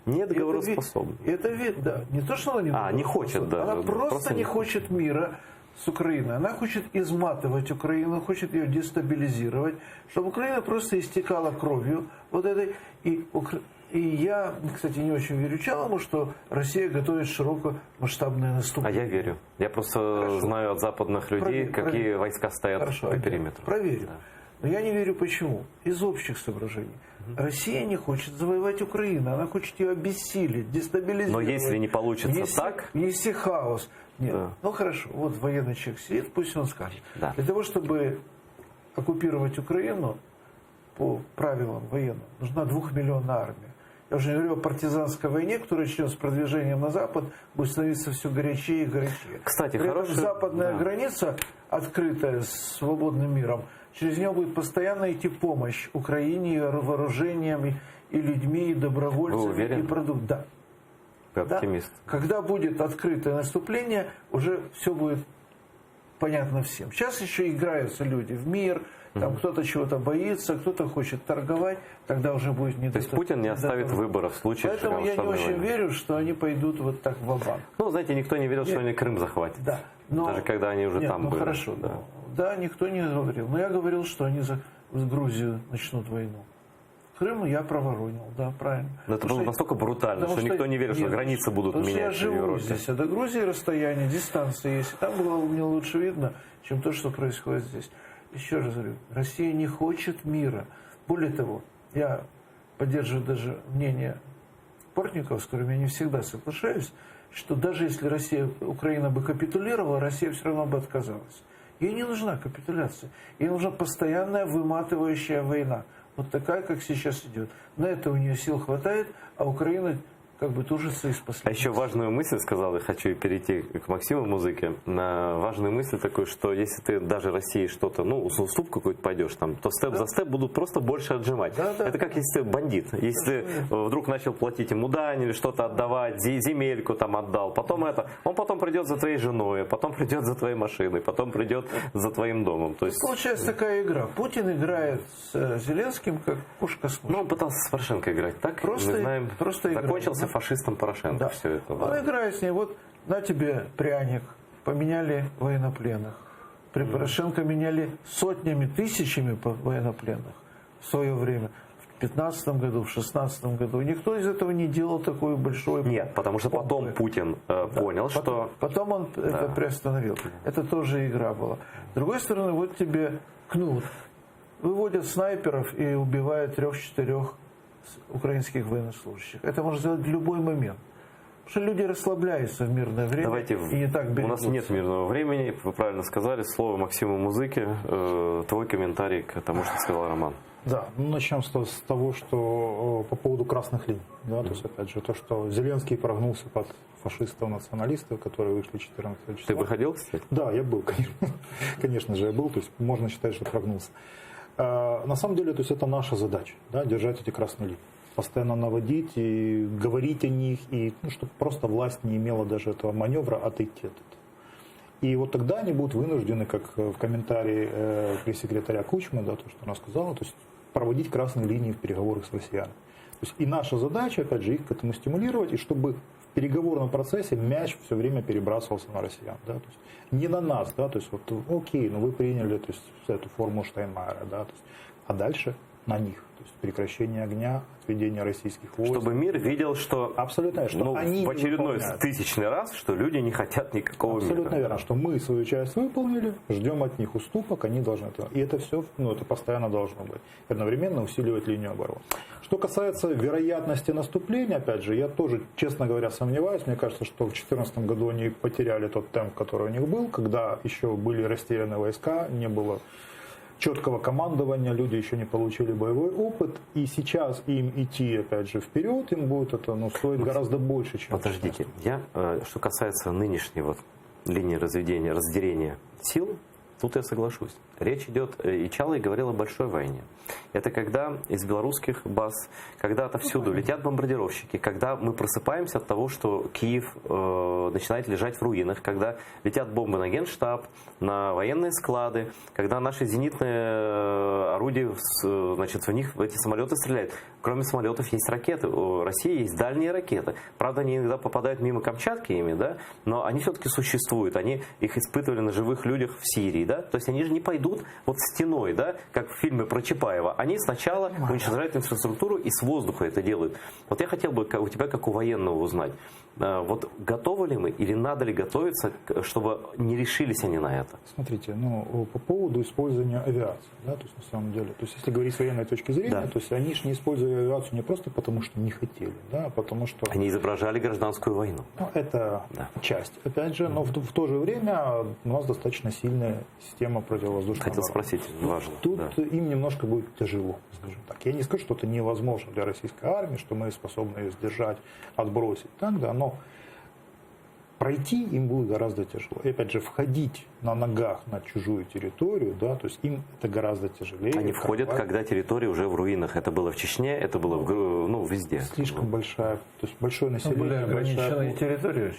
Не договороспособна. Это вид, да. Не то, что она не хочет, да. Она просто не хочет мира с Украиной. Она хочет изматывать Украину, хочет ее дестабилизировать, чтобы Украина просто истекала кровью вот этой. И я, кстати, не очень верю Чалому, что Россия готовит широкомасштабное наступление. А я верю. Я просто знаю от западных людей, какие войска стоят по периметру. Проверю. Да. Но я не верю почему. Из общих соображений. Россия не хочет завоевать Украину. Она хочет ее обессилить, дестабилизировать. Но если не получится так... Внести хаос. Нет. Да. Ну хорошо, вот военный человек сидит, пусть он скажет. Да. Для того, чтобы оккупировать Украину по правилам военным, нужна 2-миллионная армия. Я уже не говорю о партизанской войне, которая сейчас с продвижением на запад будет становиться все горячее и горячее. Кстати, при этом западная да. граница, открытая с свободным миром, через нее будет постоянно идти помощь Украине и вооружением, и людьми, и добровольцами, и продуктами. Да. Ты оптимист. Да. Когда будет открытое наступление, уже все будет понятно всем. Сейчас еще играются люди в мир. Там кто-то чего-то боится, кто-то хочет торговать, тогда уже будет не То есть Путин не оставит выбора в случае Поэтому я не очень верю, что они пойдут вот так ва-банк. Ну, знаете, никто не верил, что они Крым захватят. Да. Но... Даже когда они уже там были. Хорошо, да, никто не говорил. Но я говорил, что они за Грузию начнут войну. Крым я проворонил, да, правильно. Но это было настолько брутально, потому что никто не верил, что нет, границы будут потому что меняться в я живу Европе. здесь, а до Грузии расстояние, дистанция есть. И там было мне лучше видно, чем то, что происходит здесь. Еще раз говорю, Россия не хочет мира. Более того, я поддерживаю даже мнение Портникова, с которым я не всегда соглашаюсь, что даже если Украина бы капитулировала, Россия все равно бы отказалась. Ей не нужна капитуляция. Ей нужна постоянная выматывающая война. Вот такая, как сейчас идет. На это у нее сил хватает, а Украина как бы тужится из последнего. А еще важную мысль сказал, и хочу перейти к Максиму Музыке. Важную мысль такую, что если ты даже России что-то, уступ какой-то пойдешь, там, то степ за степ будут просто больше отжимать. Да. Это как если ты бандит. Если вдруг начал платить ему дань или что-то отдавать, земельку там отдал, он потом придет за твоей женой, потом придет за твоей машиной, потом придет за твоим домом. То есть... Получается такая игра. Путин играет с Зеленским, как кошка с мышью. Он пытался с Порошенко играть. Так, Просто- мы знаем, просто играет, закончился да. фашистом Порошенко. Да. Все это. Он играет с ней. Вот на тебе пряник. Поменяли военнопленных. При Порошенко меняли сотнями, тысячами военнопленных в свое время. В 2015 году, в 2016 году. Никто из этого не делал такой большой... Нет, потому что потом Путин понял, что... Потом он это приостановил. Это тоже игра была. С другой стороны, вот тебе кнут. Выводят снайперов и убивают 3-4 украинских военнослужащих. Это можно сделать в любой момент. Потому что люди расслабляются в мирное время. Давайте, и не так у берегутся. нас нет мирного времени, вы правильно сказали. Слово Максиму Музыке. Твой комментарий к тому, что сказал Роман. Да, начнем с того, что по поводу красных линий. Да, то есть, опять же, то, что Зеленский прогнулся под фашистов-националистов, которые вышли 14 числа. Ты выходил, кстати? Да, я был, конечно. Конечно же, я был. То есть можно считать, что прогнулся. На самом деле, то есть это наша задача, да, держать эти красные линии. Постоянно наводить и говорить о них, и чтобы просто власть не имела даже этого маневра отойти от этого. И вот тогда они будут вынуждены, как в комментарии пресс-секретаря Кучмы, да, то, что она сказала, то есть проводить красные линии в переговорах с россиянами. То есть и наша задача, опять же, их к этому стимулировать, и чтобы в переговорном процессе мяч все время перебрасывался на россиян. Да, то есть не на нас, да, то есть вот окей, вы приняли то есть, эту форму Штайнмайера, да, то есть, а дальше на них. То есть прекращение огня, отведение российских войск. Чтобы мир видел, что, абсолютно, что они в очередной выполняют. тысячный раз, что люди не хотят никакого Абсолютно мира. верно, что мы свою часть выполнили, ждем от них уступок, они должны это. И это все, это постоянно должно быть. И одновременно усиливать линию обороны. Что касается вероятности наступления, опять же, я тоже, честно говоря, сомневаюсь. Мне кажется, что в 2014 году они потеряли тот темп, который у них был, когда еще были растеряны войска, не было четкого командования, люди еще не получили боевой опыт, и сейчас им идти, опять же, вперед, им будет это стоить гораздо больше, чем... Подождите, что касается нынешней линии разделения сил, тут я соглашусь. Речь идет, и Чалый говорил о большой войне. Это когда из белорусских баз, когда отовсюду летят бомбардировщики, когда мы просыпаемся от того, что Киев начинает лежать в руинах, когда летят бомбы на Генштаб, на военные склады, когда наши зенитные орудия, значит, в эти самолеты стреляют. Кроме самолетов есть ракеты. У России есть дальние ракеты. Правда, они иногда попадают мимо Камчатки ими, да, но они все-таки существуют. Они их испытывали на живых людях в Сирии, да. То есть они же не пойдут стеной, да, как в фильме про Чапаева. Они сначала уничтожают инфраструктуру и с воздуха это делают. Вот я хотел бы у тебя, как у военного, узнать, готовы ли мы или надо ли готовиться, чтобы не решились они на это? Смотрите, по поводу использования авиации, да, то есть на самом деле, то есть если говорить с военной точки зрения, Да. то есть они же не использовали авиацию не просто потому, что не хотели, да, а потому что... Они изображали гражданскую войну. Это часть, опять же, но в то же время у нас достаточно сильная система противовоздушной Хотел обороны. спросить, важно. Тут да. им немножко будет тяжело, скажем так. Я не скажу, что это невозможно для российской армии, что мы способны ее сдержать, отбросить, так, да, но пройти им будет гораздо тяжело. И опять же, входить на ногах на чужую территорию, да, то есть им это гораздо тяжелее. Они входят, когда территория уже в руинах. Это было в Чечне, это было везде. Слишком большая, то есть большое население. Были ограниченные большая... территории.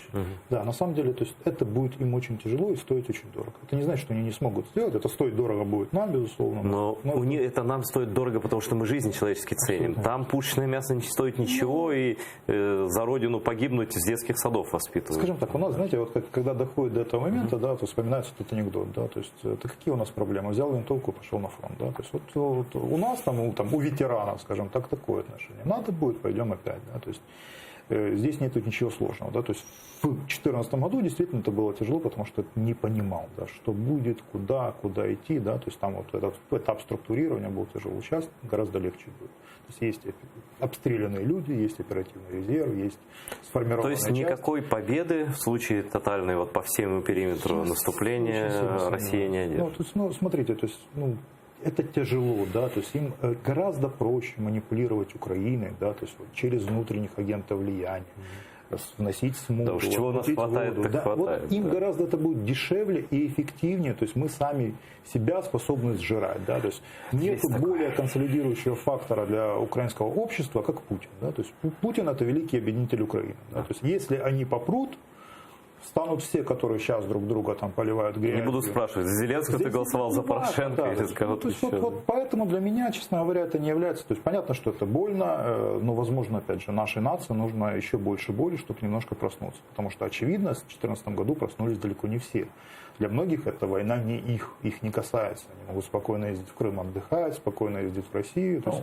Да, на самом деле, то есть это будет им очень тяжело и стоить очень дорого. Это не значит, что они не смогут сделать, это стоить дорого будет нам, безусловно. Но это нам стоит дорого, потому что мы жизни человечески ценим. Там пушечное мясо не стоит ничего, и за родину погибнуть из детских садов воспитывают. Скажем так, так, у нас, знаете, вот когда доходит до этого момента, да, то вспоминается этот анекдот, да, то есть это какие у нас проблемы? Взял винтовку и пошел на фронт, да, то есть вот у нас там, у ветеранов, скажем так, такое отношение. Надо будет, пойдем опять, да, то есть здесь нет ничего сложного, да, то есть в 2014 году действительно это было тяжело, потому что не понимал, да, что будет, куда идти, да, то есть там вот этот этап структурирования был тяжелый, сейчас гораздо легче будет. То есть обстрелянные люди, есть оперативный резерв, есть сформированная часть. То есть никакой победы в случае тотальной вот по всему периметру наступления Россия не одержит? Смотрите, то есть, это тяжело, да, то есть им гораздо проще манипулировать Украиной, да, то есть вот, через внутренних агентов влияния, вносить смуту. Да уж чего у нас хватает, воду, так да. хватает. Вот им да. гораздо это будет дешевле и эффективнее, то есть мы сами себя способны сжирать, да, то есть нет более консолидирующего фактора для украинского общества, как Путин, да, то есть Путин это великий объединитель Украины, да, то есть если они попрут, станут все, которые сейчас друг друга там поливают грязью. Не буду спрашивать, за Зеленского ты голосовал, за Порошенко или за кого-то еще? Вот поэтому для меня, честно говоря, это не является... То есть понятно, что это больно, но, возможно, опять же, нашей нации нужно еще больше боли, чтобы немножко проснуться. Потому что, очевидно, в 2014 году проснулись далеко не все. Для многих эта война не их не касается. Они могут спокойно ездить в Крым отдыхать, спокойно ездить в Россию. То есть...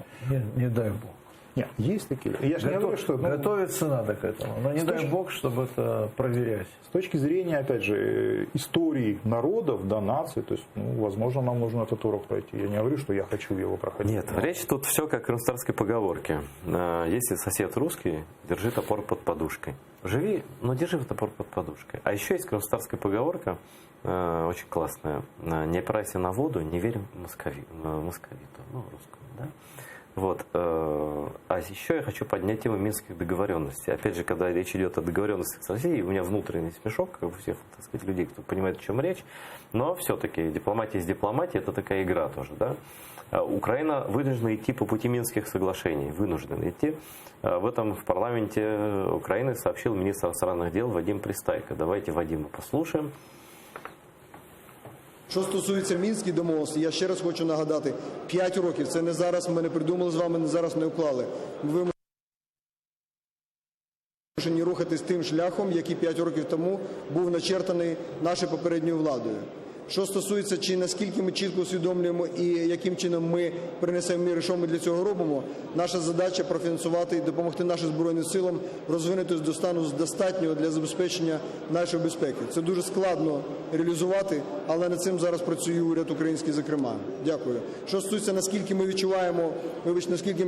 не дай бог. Нет, есть такие. Я же не говорю, что... Готовиться надо к этому, но не дай бог, чтобы это проверять. С точки зрения, опять же, истории народов, да, наций, то есть, возможно, нам нужно этот урок пройти. Я не говорю, что я хочу его проходить. Нет, речь тут все как в крымстарской поговорке. Если сосед русский, держи топор под подушкой. Живи, но держи топор под подушкой. А еще есть крымстарская поговорка, очень классная. Не опирайся на воду, не верь московиту, русскому, да? Вот. А еще я хочу поднять тему минских договоренностей. Опять же, когда речь идет о договоренностях с Россией, у меня внутренний смешок, как у всех, так сказать, людей, кто понимает, о чем речь. Но все-таки дипломатия с дипломатией – это такая игра тоже, да? Украина вынуждена идти по пути Минских соглашений, вынуждена идти. В этом в парламенте Украины сообщил министр иностранных дел Вадим Пристайко. Давайте Вадима послушаем. Що стосується Мінських домовленостей, я ще раз хочу нагадати, 5 років, це не зараз ми не придумали з вами, не зараз не уклали. Ми вимушені рухатись тим шляхом, який 5 років тому був начертаний нашою попередньою владою. Що стосується, чи наскільки ми чітко усвідомлюємо і яким чином ми принесемо мир, і що ми для цього робимо, наша задача профінансувати і допомогти нашим Збройним силам розвинутися до стану достатнього для забезпечення нашої безпеки. Це дуже складно реалізувати, але над цим зараз працює уряд український, зокрема. Дякую. Що стосується, наскільки ми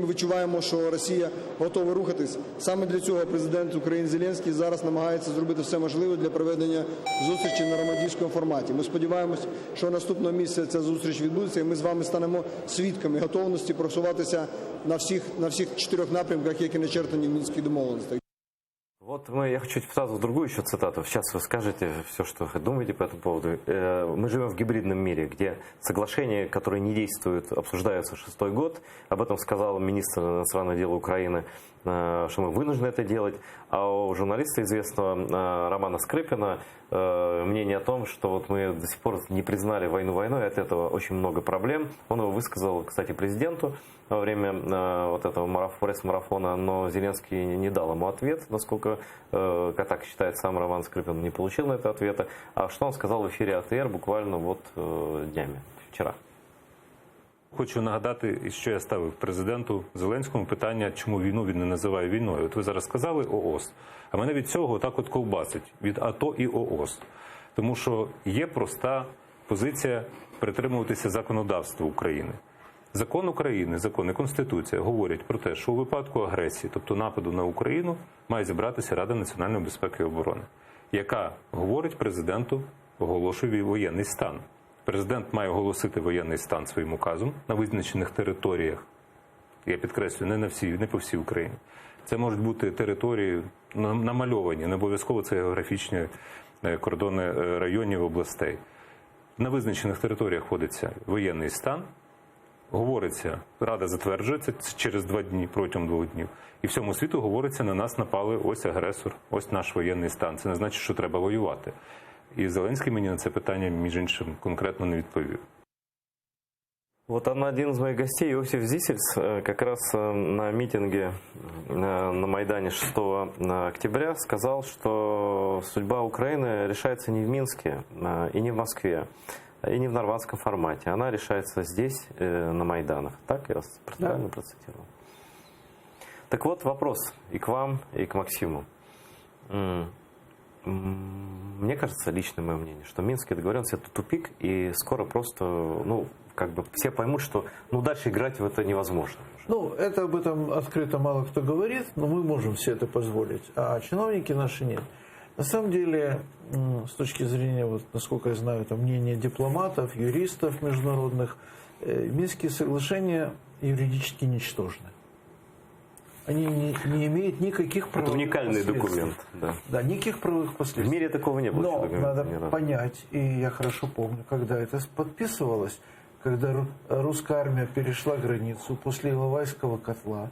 відчуваємо, що Росія готова рухатись, саме для цього президент України Зеленський зараз намагається зробити все можливе для проведення зустрічі на нормандському форматі. Ми сподіваємося, що наступного місяця ця зустріч відбудеться, і ми з вами станемо свідками готовності просуватися на всіх 4 напрямках, які начертані в Мінських домовленостях. Вот я хочу сразу другую еще цитату. Сейчас вы скажете все, что вы думаете по этому поводу. Мы живем в гибридном мире, где соглашения, которые не действуют, обсуждаются 6-й год. Об этом сказал министр иностранных дел Украины, что мы вынуждены это делать. А у журналиста известного Романа Скрипина мнение о том, что вот мы до сих пор не признали войну войной, от этого очень много проблем. Он его высказал, кстати, президенту во время вот этого пресс-марафона, но Зеленский не дал ему ответ, насколько, как так считает сам Роман Скрипин, не получил на это ответа. А что он сказал в эфире АТР буквально вот днями, вчера? Хочу нагадати, що я ставив президенту Зеленському питання, чому війну він не називає війною. От ви зараз сказали ООС, а мене від цього так от ковбасить, від АТО і ООС. Тому що є проста позиція притримуватися законодавства України. Закон України, закон і Конституція говорять про те, що у випадку агресії, тобто нападу на Україну, має зібратися Рада національної безпеки і оборони, яка говорить президенту, оголошує воєнний стан. Президент має оголосити воєнний стан своїм указом на визначених територіях. Я підкреслюю, не по всій Україні. Це можуть бути території намальовані, не обов'язково це географічні кордони районів, областей. На визначених територіях вводиться воєнний стан, говориться, Рада затверджується через 2 дні, протягом 2 днів. І всьому світу говориться, на нас напали, ось агресор, ось наш воєнний стан. Це не значить, що треба воювати. І Зеленський мені на це питання, між іншим, конкретно не відповів. Вот один из моих гостей, Иосиф Зисельс, как раз на митинге на Майдане 6 октября сказал, что что судьба Украины решается не в Минске и не в Москве, и не в нормандском формате. Она решается здесь, на Майданах. Так я вас правильно процитировал? Так вот вопрос и к вам, и к Максиму. Мне кажется, личное мое мнение, что Минские договоренности — это тупик, и скоро просто, все поймут, что дальше играть в это невозможно. Это об этом открыто мало кто говорит, но мы можем себе это позволить, а чиновники наши нет. На самом деле, с точки зрения, насколько я знаю, это мнение дипломатов, юристов международных, Минские соглашения юридически ничтожны. Они не имеют никаких правовых последствий. Это уникальный документ. Да, никаких правовых последствий. В мире такого не было. Но надо понять, и я хорошо помню, когда это подписывалось, когда русская армия перешла границу после Иловайского котла,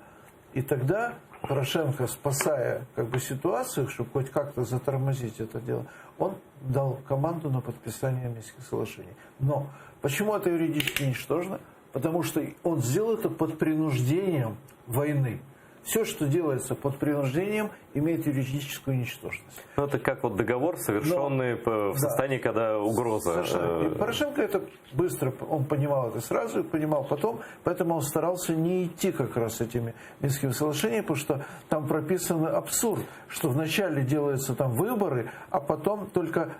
и тогда Порошенко, спасая ситуацию, чтобы хоть как-то затормозить это дело, он дал команду на подписание Минских соглашений. Но почему это юридически ничтожно? Потому что он сделал это под принуждением войны. Все, что делается под принуждением, имеет юридическую ничтожность. Это как договор, совершенный в состоянии, когда угроза. И Порошенко это быстро, он понимал это сразу, понимал потом, поэтому он старался не идти как раз этими Минскими соглашениями, потому что там прописан абсурд, что вначале делаются выборы, а потом только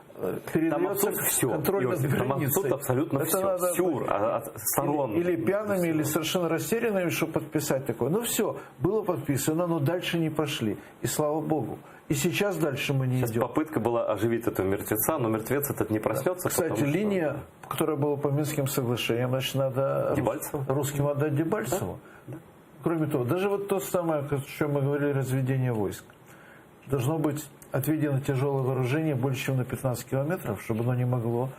передается контроль над границей. Там абсолютно все. Сюр от сторон. Или пьяными, или совершенно растерянными, чтобы подписать такое. Все, было подписано, но дальше не пошли. И слава Богу. И сейчас дальше мы не идем. Попытка была оживить этого мертвеца, но мертвец этот не проснется. Кстати, линия, которая была по Минским соглашениям, значит, надо русским отдать Дебальцеву. Да? Кроме того, даже то самое, о чем мы говорили, разведение войск. Должно быть отведено тяжелое вооружение больше, чем на 15 километров, чтобы оно не могло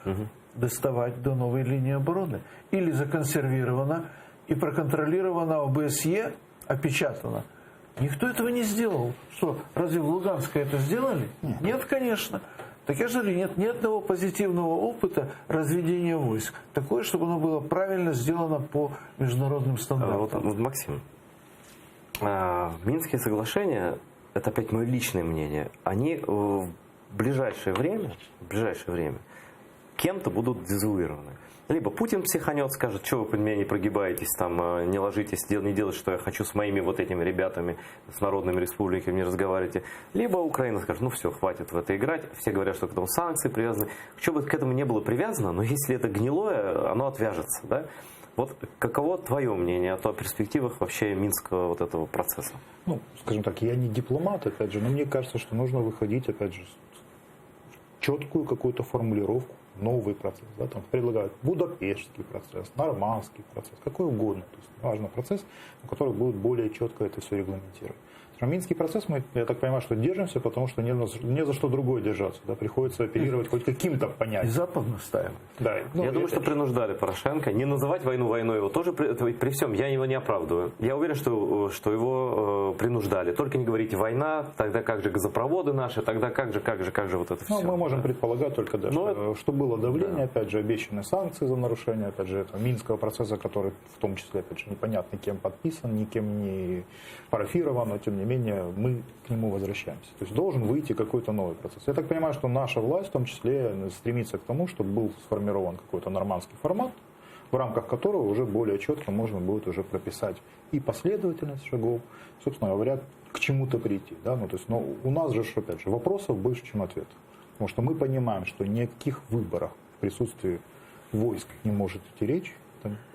доставать до новой линии обороны. Или законсервировано и проконтролировано ОБСЕ, опечатано. Никто этого не сделал. Что, разве в Луганске это сделали? Нет, конечно. Так я же говорю, нет ни одного позитивного опыта разведения войск. Такое, чтобы оно было правильно сделано по международным стандартам. Максим, Минские соглашения, это опять мое личное мнение, они в ближайшее время кем-то будут дезавуированы. Либо Путин психанет, скажет, что вы под меня не прогибаетесь, не ложитесь, не делайте, что я хочу с моими этими ребятами, с народными республиками, не разговаривайте. Либо Украина скажет, все, хватит в это играть. Все говорят, что к этому санкции привязаны. Что бы к этому не было привязано, но если это гнилое, оно отвяжется. Да? Каково твое мнение о перспективах вообще Минского этого процесса? Скажем так, я не дипломат, опять же, но мне кажется, что нужно выходить, опять же, четкую какую-то формулировку. Новый процесс, предлагают Будапештский процесс, нормандский процесс, какой угодно. То есть важно процесс, который будет более четко это все регламентировать. Минский процесс, я так понимаю, что держимся, потому что не за что другое держаться. Приходится оперировать хоть каким-то понятием. И Запад настаивает. Да. Я думаю, что принуждали Порошенко. Не называть войну войной его тоже при всем, я его не оправдываю. Я уверен, что его принуждали. Только не говорите война, тогда как же газопроводы наши, тогда как же это все. Мы можем предполагать только, что было давление, опять же, обещанные санкции за нарушение, опять же, этого Минского процесса, который в том числе, опять же, непонятно кем подписан, никем не парафирован, но тем не менее мы к нему возвращаемся. То есть должен выйти какой-то новый процесс. Я так понимаю, что наша власть в том числе стремится к тому, чтобы был сформирован какой-то нормандский формат, в рамках которого уже более четко можно будет уже прописать и последовательность шагов, собственно говоря, к чему-то прийти. Но у нас же, опять же, вопросов больше, чем ответов. Потому что мы понимаем, что ни о каких выборах в присутствии войск не может идти речь.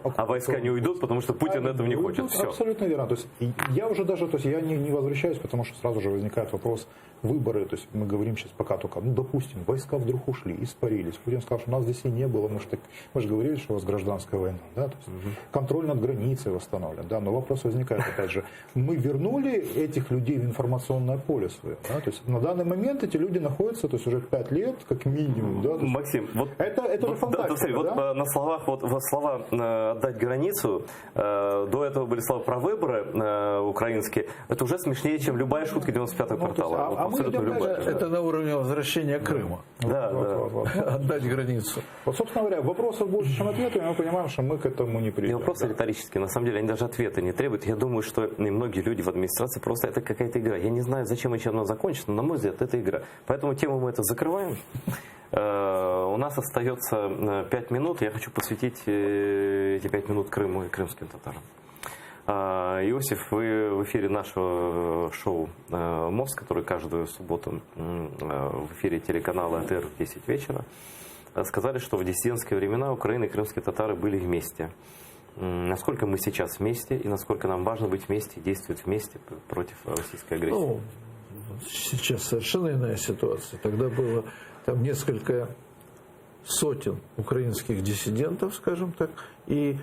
А войска не уйдут, потому что Путин этого не хочет. Все. Абсолютно верно. То есть я уже даже, я не возвращаюсь, потому что сразу же возникает вопрос выборы. То есть мы говорим сейчас пока только, допустим, войска вдруг ушли, испарились. Путин сказал, что у нас здесь и не было. Мы же говорили, что у вас гражданская война. Да? То есть контроль над границей восстановлен. Да? Но вопрос возникает, опять же, мы вернули этих людей в информационное поле свое. Да? То есть на данный момент эти люди находятся, то есть уже 5 лет, как минимум. Да? Максим, это же фантастика. На словах, слова отдать границу. До этого были слова про выборы украинские. Это уже смешнее, чем любая шутка 95-го квартала. Вот абсолютно любая. Это на уровне возвращения Крыма. Да, Отдать границу. Вот, собственно говоря, вопросов больше, чем ответов, и мы понимаем, что мы к этому не придем. И вопросы риторические. На самом деле, они даже ответа не требуют. Я думаю, что и многие люди в администрации просто это какая-то игра. Я не знаю, зачем и чем она закончится, но, на мой взгляд, это игра. Поэтому тему мы это закрываем. У нас остается 5 минут. Я хочу посвятить эти 5 минут Крыму и крымским татарам. Иосиф, вы в эфире нашего шоу «Мост», который каждую субботу в эфире телеканала АТР в 10 вечера, сказали, что в диссидентские времена Украина и крымские татары были вместе. Насколько мы сейчас вместе и насколько нам важно быть вместе и действовать вместе против российской агрессии? Ну, сейчас совершенно иная ситуация. Тогда было там несколько сотен украинских диссидентов, скажем так, и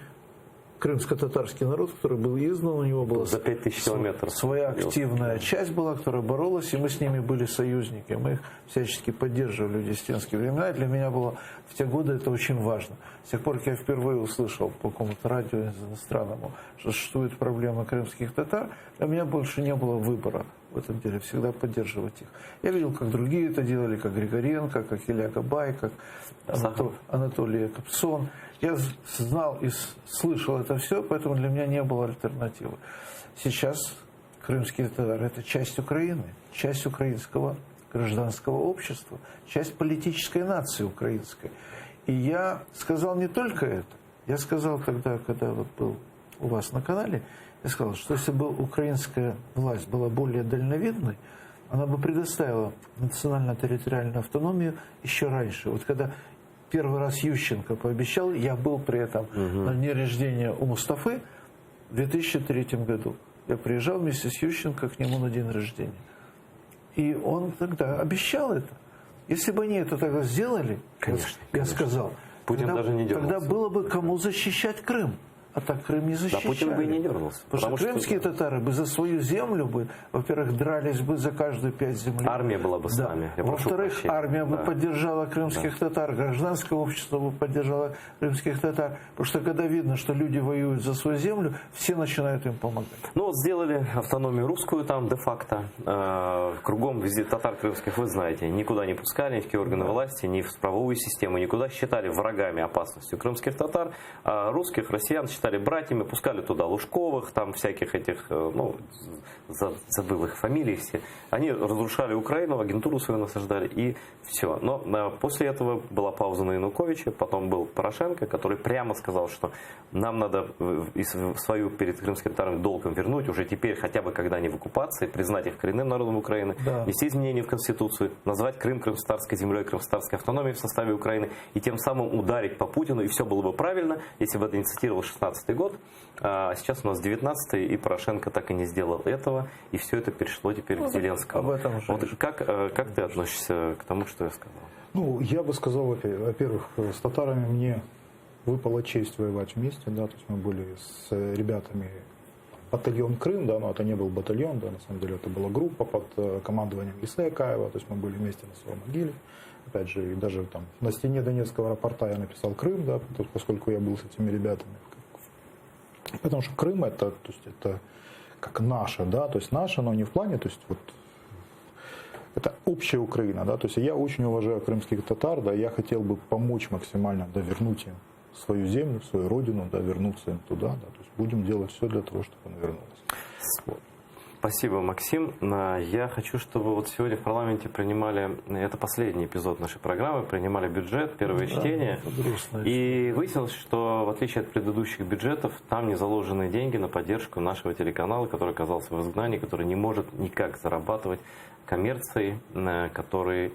крымско-татарский народ, который был изгнан, у него была за 5000 километров своя активная часть была, которая боролась, и мы с ними были союзники. Мы их всячески поддерживали в диссидентские времена. И для меня было в те годы это очень важно. С тех пор, как я впервые услышал по какому-то радио иностранному, что существует проблема крымских татар, для меня больше не было выбора в этом деле, всегда поддерживать их. Я видел, как другие это делали, как Григоренко, как Илья Габай, как Анатолий Капсон. Я знал и слышал это все, поэтому для меня не было альтернативы. Сейчас крымские татары – это часть Украины, часть украинского гражданского общества, часть политической нации украинской. И я сказал не только это. Я сказал тогда, когда вот был у вас на канале, я сказал, что если бы украинская власть была более дальновидной, она бы предоставила национально-территориальную автономию еще раньше. Вот когда первый раз Ющенко пообещал, я был при этом на дне рождения у Мустафы в 2003 году. Я приезжал вместе с Ющенко к нему на день рождения. И он тогда обещал это. Если бы они это тогда сделали, я сказал, Путин даже не дернулся. тогда было бы кому защищать Крым. А так Крым не защищали. Да, Путин бы и не дернулся. Потому что крымские татары бы за свою землю бы, во-первых, дрались бы за каждую 5 земли. Армия была бы с нами. Во-вторых, армия бы поддержала крымских татар, гражданское общество бы поддержало крымских татар. Потому что когда видно, что люди воюют за свою землю, все начинают им помогать. Ну вот сделали автономию русскую там де-факто. Кругом везде татар крымских, вы знаете, никуда не пускали, ни в какие органы власти, ни в правовую систему, никуда считали врагами, опасностью крымских татар. А русских, россиян считали братьями, пускали туда Лужковых, там всяких этих, ну, забыл их фамилии все. Они разрушали Украину, агентуру свою насаждали, и все. Но после этого была пауза на Януковича, потом был Порошенко, который прямо сказал, что нам надо свою перед крымским татарами долгом вернуть, уже теперь хотя бы когда они в оккупации, признать их коренным народом Украины, внести изменения в Конституцию, назвать Крым крымстатарской землей, крымстатарской автономией в составе Украины, и тем самым ударить по Путину, и все было бы правильно, если бы это не цитировал 16-й год. А сейчас у нас 19-й, и Порошенко так и не сделал этого, и все это перешло теперь к Зеленскому. Об этом вот как ты относишься к тому, что я сказал? Ну, я бы сказал, во-первых, с татарами мне выпала честь воевать вместе, да, то есть мы были с ребятами батальон Крым, да, но это не был батальон, да, на самом деле это была группа под командованием Исея Каева, то есть мы были вместе на своей могиле. Опять же, и даже там на стене Донецкого аэропорта я написал Крым, да, поскольку я был с этими ребятами. Потому что Крым это, то есть это как наше, да, то есть наше, но не в плане, то есть вот это общая Украина, да, то есть я очень уважаю крымских татар, да, я хотел бы помочь максимально, да, вернуть им свою землю, свою родину, да, вернуться им туда, да, то есть будем делать все для того, чтобы она вернулась. Вот. Спасибо, Максим. Я хочу, чтобы вот сегодня в парламенте принимали, это последний эпизод нашей программы, принимали бюджет, первое чтение. И выяснилось, что в отличие от предыдущих бюджетов, там не заложены деньги на поддержку нашего телеканала, который оказался в изгнании, который не может никак зарабатывать коммерцией, который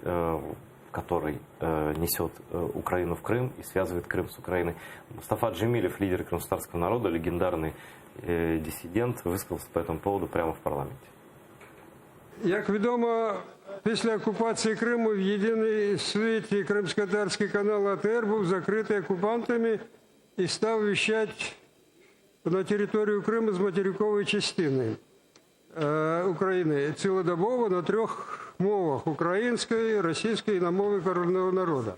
несет Украину в Крым и связывает Крым с Украиной. Мустафа Джемилев, лидер крымстатарского народа, легендарный диссидент, висказався по цьому поводу прямо в парламенті. Як відомо, після окупації Криму в єдиний світі кримсько-татарський канал АТР був закритий окупантами і став віщати на територію Криму з материкової частини України цілодобово на 3 мовах – української, російської і на мові корінного народу.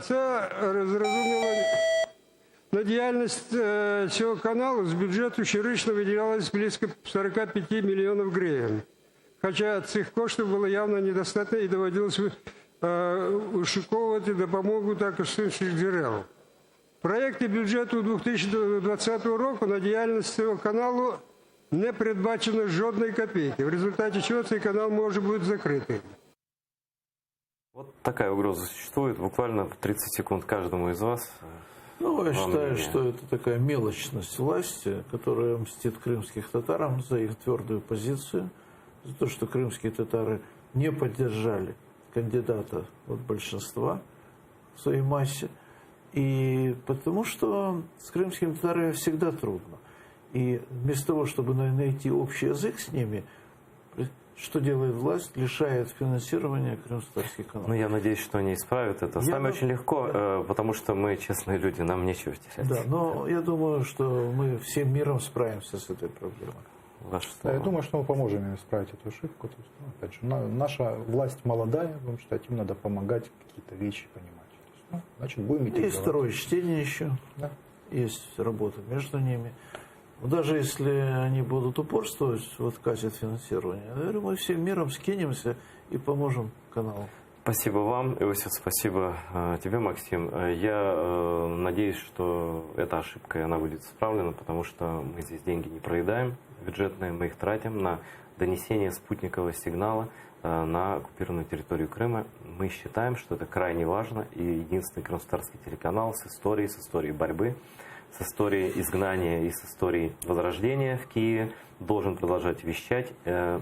Це зрозуміло на діяльність цього каналу з бюджету щорічно виділялось близько 45 мільйонів гривень. Хоча цих коштів було явно недостатньо і доводилось ушуковувати допомогу також з інших джерел. В проєкті бюджету 2020 року на діяльність цього каналу не передбачено жодної копійки, в результаті чого цей канал може бути закритий. Вот такая угроза существует. Буквально 30 секунд каждому из вас. Ну, я считаю, что это такая мелочность власти, которая мстит крымских татарам за их твердую позицию, за то, что крымские татары не поддержали кандидата от большинства в своей массе. И потому что с крымскими татарами всегда трудно. И вместо того, чтобы найти общий язык с ними, что делает власть? Лишает финансирования крымско-татарских каналов. Ну, я надеюсь, что они исправят это. С нами очень легко, потому что мы честные люди, нам нечего терять. Да, но я думаю, что мы всем миром справимся с этой проблемой. Да, я думаю, что мы поможем им исправить эту ошибку. То есть, опять же, наша власть молодая, будем считать, им надо помогать какие-то вещи понимать. То есть, значит, будем идти. Есть второе чтение еще, да. Есть работа между ними. Даже если они будут упорствовать в отказе от финансирования, я говорю, мы всем миром скинемся и поможем каналу. Спасибо вам, Иосиф, спасибо тебе, Максим. Я надеюсь, что эта ошибка, она будет исправлена, потому что мы здесь деньги не проедаем бюджетные, мы их тратим на донесение спутникового сигнала на оккупированную территорию Крыма. Мы считаем, что это крайне важно, и единственный крымско-татарский телеканал с историей борьбы, с историей изгнания и с историей возрождения в Киеве должен продолжать вещать,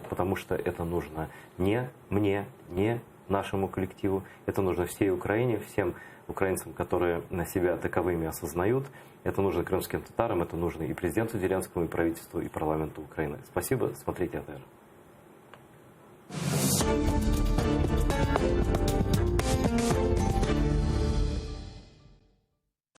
потому что это нужно не мне, не нашему коллективу, это нужно всей Украине, всем украинцам, которые себя таковыми осознают. Это нужно крымским татарам, это нужно и президенту Зеленскому, и правительству, и парламенту Украины. Спасибо, смотрите АТР.